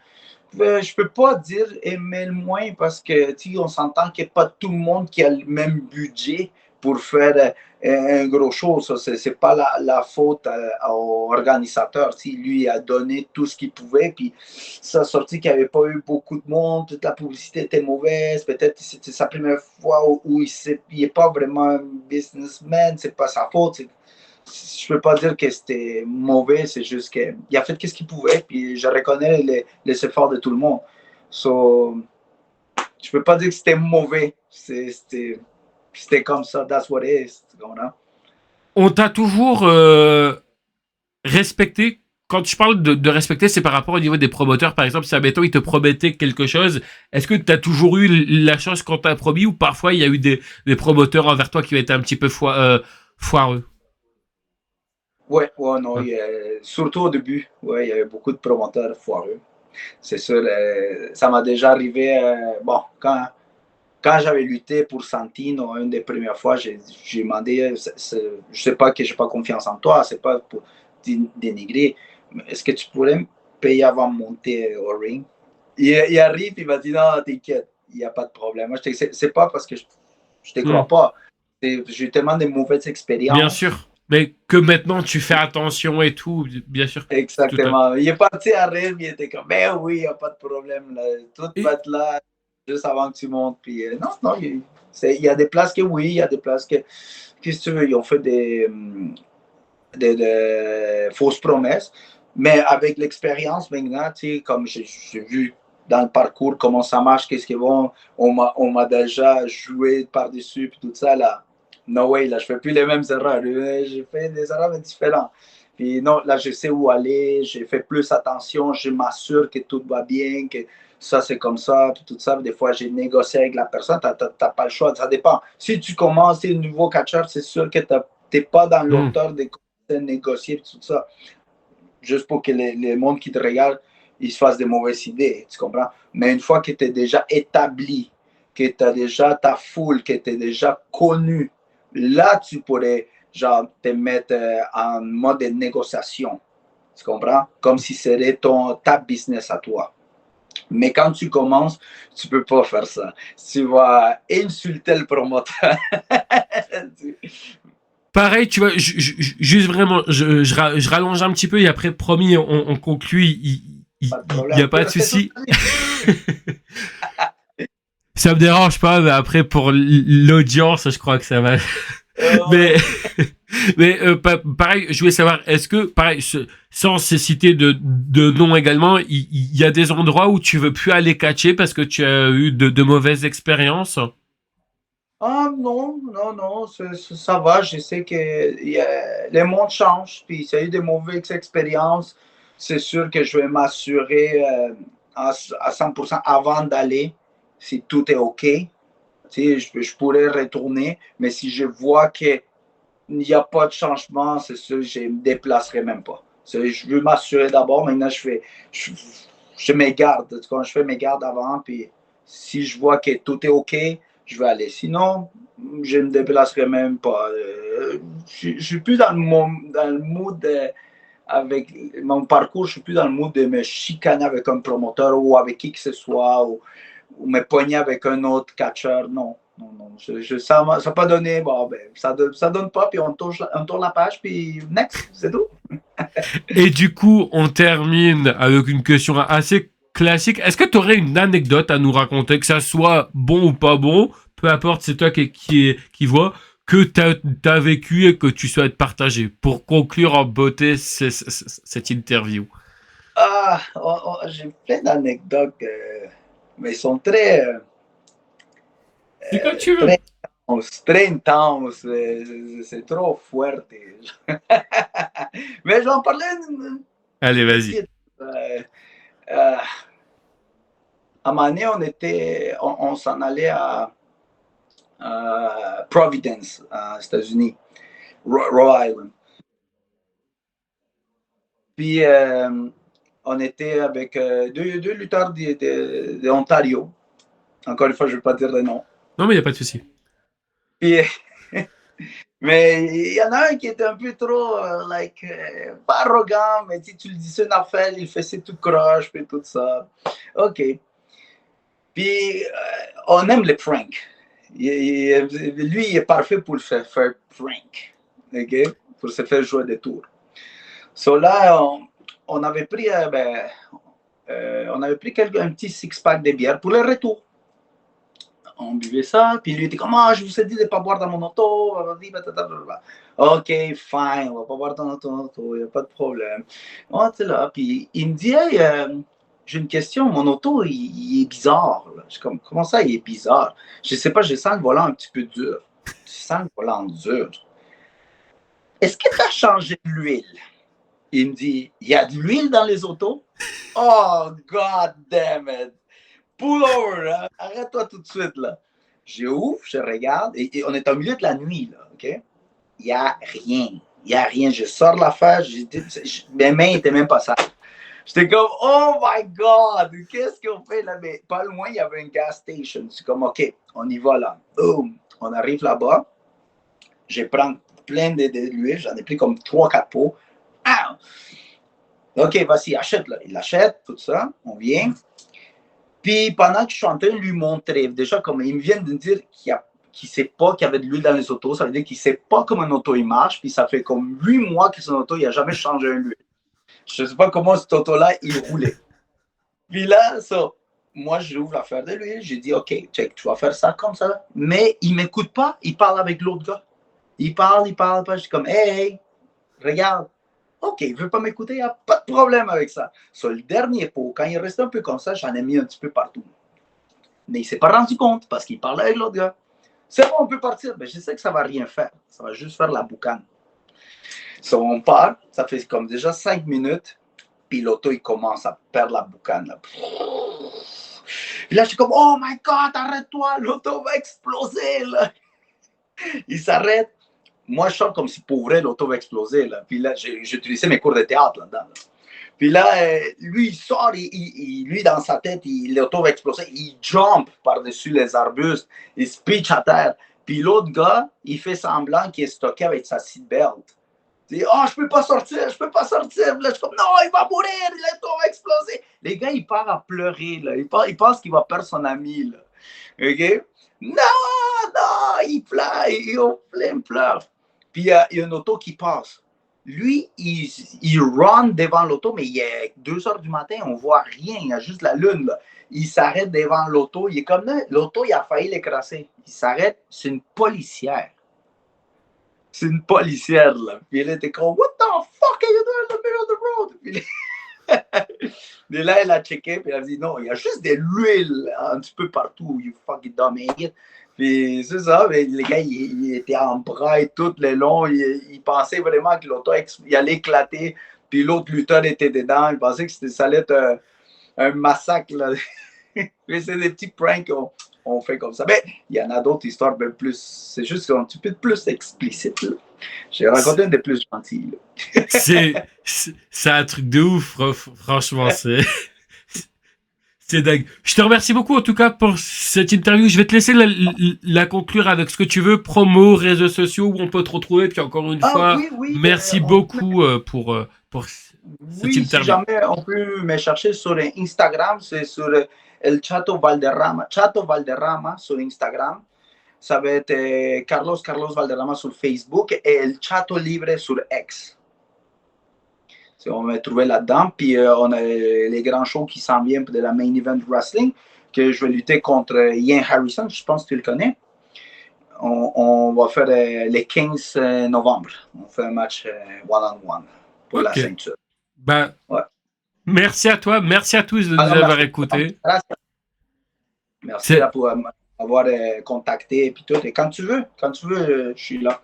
Je peux pas dire aimer le moins parce que on s'entend qu'il n'y a pas tout le monde qui a le même budget pour faire un gros show. Ça, c'est pas la faute au organisateur. Lui a donné tout ce qu'il pouvait, puis ça a sorti qu'il n'y avait pas eu beaucoup de monde, toute la publicité était mauvaise. Peut-être que c'était sa première fois où il n'est pas vraiment un businessman, c'est pas sa faute. Je peux pas dire que c'était mauvais, c'est juste qu'il a fait ce qu'il pouvait, puis je reconnais les efforts de tout le monde. So, je peux pas dire que c'était mauvais. C'était comme ça, that's what it is. On t'a toujours respecter, quand je parle de respecter, c'est par rapport au niveau des promoteurs. Par exemple, si admettons, ils te promettaient quelque chose, est-ce que tu as toujours eu la chance qu'on t'a promis ou parfois il y a eu des promoteurs envers toi qui ont été un petit peu foireux? Ouais, non, Ouais. surtout au début, ouais, il y avait beaucoup de promoteurs foireux. C'est sûr, ça m'a déjà arrivé, bon, quand j'avais lutté pour Santino, une des premières fois, j'ai demandé, je sais pas que j'ai pas confiance en toi, c'est pas pour dénigrer, mais est-ce que tu pourrais me payer avant de monter au ring? Il arrive, il m'a dit non, t'inquiète, il n'y a pas de problème. Moi, c'est pas parce que je te Hmm. crois pas. J'ai tellement de mauvaises Bien expériences. sûr. Mais que maintenant tu fais attention et tout, bien sûr. Tout à... Exactement. Il est parti à rire, il était comme, ben oui, il n'y a pas de problème. Là. Tout va Et être là. juste avant que tu montes. Puis, non, il y a des places que oui, il y a des places que, qu'est-ce que tu veux, ils ont fait de fausses promesses. Mais avec l'expérience maintenant, tu sais, comme j'ai vu dans le parcours comment ça marche, qu'est-ce qu'ils vont, on m'a déjà joué par-dessus, puis tout ça, là. No way, là, je fais plus les mêmes erreurs. J'ai fait des erreurs mais différentes. Puis non, là, je sais où aller, j'ai fait plus attention, je m'assure que tout va bien, que ça, c'est comme ça, puis tout ça. Des fois, j'ai négocié avec la personne, tu n'as pas le choix, ça dépend. Si tu commences, c'est un nouveau catcheur, c'est sûr que tu n'es pas dans l'auteur de négocier, tout ça, juste pour que les mondes qui te regardent, ils se fassent des mauvaises idées, tu comprends? Mais une fois que tu es déjà établi, que tu as déjà ta foule, que tu es déjà connu, là, tu pourrais genre te mettre en mode de négociation. Tu comprends? Comme si c'était ta business à toi. Mais quand tu commences, tu peux pas faire ça. Tu vas insulter le promoteur. Pareil, tu vois, juste vraiment, je rallonge un petit peu et après, promis, on conclut. Il n'y a pas de souci. Ça me dérange pas, mais après, pour l'audience, je crois que ça va. mais pareil, je voulais savoir, est-ce que, pareil, sans citer de nom également, il y a des endroits où tu veux plus aller catcher parce que tu as eu de mauvaises expériences? Ah non, non, non, ça va. Je sais que le monde change, puis s'il y a eu des mauvaises expériences, c'est sûr que je vais m'assurer à 100% avant d'aller si tout est OK. Tu sais, je pourrais retourner, mais si je vois qu'il n'y a pas de changement, c'est sûr que je ne me déplacerai même pas. Je veux m'assurer d'abord. Maintenant, je mets garde. Quand je fais mes gardes avant, puis si je vois que tout est OK, je vais aller. Sinon, je ne me déplacerai même pas. Je suis plus dans le mood avec mon parcours, je suis plus dans le mood de me chicaner avec un promoteur ou avec qui que ce soit ou me pogner avec un autre catcheur. Non, non, non. Ça n'a pas donné. Bon, ben, ça donne pas, puis on tourne la page, puis next, c'est tout. Et du coup, on termine avec une question assez classique. Est-ce que tu aurais une anecdote à nous raconter, que ça soit bon ou pas bon, peu importe, c'est toi qui vois, que tu as vécu et que tu souhaites partager pour conclure en beauté cette interview? Ah, j'ai plein d'anecdotes, mais ils sont C'est quand tu veux. très très intenses. C'est trop fuerte. Mais j'en parlais Allez, vas-y. petite. À un moment donné, on s'en allait à Providence, aux États-Unis, Rhode Island. Puis, on était avec deux lutteurs d'Ontario. Encore une fois, je ne vais pas dire le nom. Non, mais il n'y a pas de souci. Puis, mais il y en a un qui était un peu trop, pas arrogant, mais tu lui dis une affaire, il fait tout croche, puis tout ça. OK. Puis, on aime les pranks. Lui, il est parfait pour le faire prank. OK? Pour se faire jouer des tours. So là, on avait pris, on avait pris un petit six-pack de bière pour le retour. On buvait ça, puis lui était comme, ah, je vous ai dit de ne pas boire dans mon auto. OK, fine, on va pas boire dans ton auto, il n'y a pas de problème. On était là, puis il me dit, hey, j'ai une question, mon auto, il est bizarre. Là. Je suis comme, comment ça, il est bizarre? Je ne sais pas, je sens le volant un petit peu dur. Je sens le volant dur. Est-ce que tu as changé l'huile? Il me dit, il y a de l'huile dans les autos? Oh, God damn it! Pull over, hein? Arrête-toi tout de suite, là. J'ouvre, je regarde, et on est au milieu de la nuit, là, OK? Il n'y a rien. Il n'y a rien. Je sors l'affaire, mes mains n'étaient même pas sales. J'étais comme, oh my God, qu'est-ce qu'on fait là? Mais pas loin, il y avait une gas station. C'est comme, OK, on y va là. Boom! On arrive là-bas. Je prends plein de l'huile, j'en ai pris comme 3-4 pots. Ah! OK, vas-y, achète là. Il achète, tout ça, on vient. Puis pendant que je suis en train de lui montrer, déjà comme il me vient de dire qu'il ne sait pas qu'il y avait de l'huile dans les autos, ça veut dire qu'il ne sait pas comment un auto il marche, puis ça fait comme 8 mois que son auto, il n'a jamais changé un huile. Je ne sais pas comment cet auto-là, il roulait. Puis là, moi, j'ouvre l'affaire de lui. J'ai dit, OK, check, tu vas faire ça comme ça. Mais il ne m'écoute pas. Il parle avec l'autre gars. Il parle pas. Je suis comme, hey, regarde. OK, il ne veut pas m'écouter. Il n'y a pas de problème avec ça. Sur le dernier pot, quand il restait un peu comme ça, j'en ai mis un petit peu partout. Mais il ne s'est pas rendu compte parce qu'il parlait avec l'autre gars. C'est bon, on peut partir. Mais je sais que ça ne va rien faire. Ça va juste faire la boucane. So, on part. Ça fait comme déjà 5 minutes. Puis l'auto, il commence à perdre la boucane. Là. Et là, je suis comme, oh my God, arrête-toi, l'auto va exploser. Là. Il s'arrête. Moi, je chante comme si pour vrai, l'auto va exploser. Là. Puis là, j'utilisais mes cours de théâtre là-dedans. Là. Puis là, lui, il sort, lui, dans sa tête, l'auto va exploser. Il jump par-dessus les arbustes. Il se pitch à terre. Puis l'autre gars, il fait semblant qu'il est stocké avec sa seatbelt. Il dit, oh, je peux pas sortir. Là, je suis comme, non, il va mourir, l'auto va exploser. Les gars, ils partent à pleurer. Là. Ils pensent qu'il va perdre son ami. Là. OK? Non, il pleure, il pleure. Puis il y a une auto qui passe. Lui, il run devant l'auto, mais il est 2 heures du matin, on voit rien, il y a juste la lune. Là. Il s'arrête devant l'auto, il est comme là, l'auto, il a failli l'écraser. Il s'arrête, c'est une policière. C'est une policière, là. Puis elle était comme, what the fuck are you doing in the middle of the road? Puis là, elle a checké, puis elle a dit, non, il y a juste de l'huile un petit peu partout, you fucking dumb idiot. Puis c'est ça, mais les gars, ils étaient en braille tout le long. Ils pensaient vraiment que l'auto allait éclater. Puis l'autre lutteur était dedans. Ils pensaient que ça allait être un massacre. Là. Mais c'est des petits pranks qu'on fait comme ça. Mais il y en a d'autres histoires bien plus. C'est juste un petit peu plus explicite. Là. J'ai raconté une des plus gentilles. C'est un truc de ouf, franchement. C'est dingue. Je te remercie beaucoup en tout cas pour cette interview. Je vais te laisser la conclure avec ce que tu veux, promo, réseaux sociaux où on peut te retrouver. Puis encore une fois, oui, merci beaucoup pour cette interview. Si jamais on peut me chercher sur Instagram, c'est sur El Chato Valderrama sur Instagram. Ça va être Carlos Valderrama sur Facebook et El Chato Libre sur X. On va trouver là-dedans. Puis on a les grands shows qui s'en viennent de la Main Event Wrestling, que je vais lutter contre Ian Harrison, je pense que tu le connais. On va faire le 15 novembre. On fait un match one-on-one pour la ceinture. Ben, ouais. Merci à toi. Merci à tous de nous avoir écoutés. Merci pour m'avoir contacté. Et puis tout. Et quand tu veux, je suis là.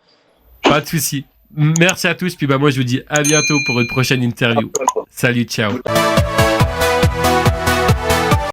Pas de souci. Merci à tous, puis moi je vous dis à bientôt pour une prochaine interview. Salut, ciao.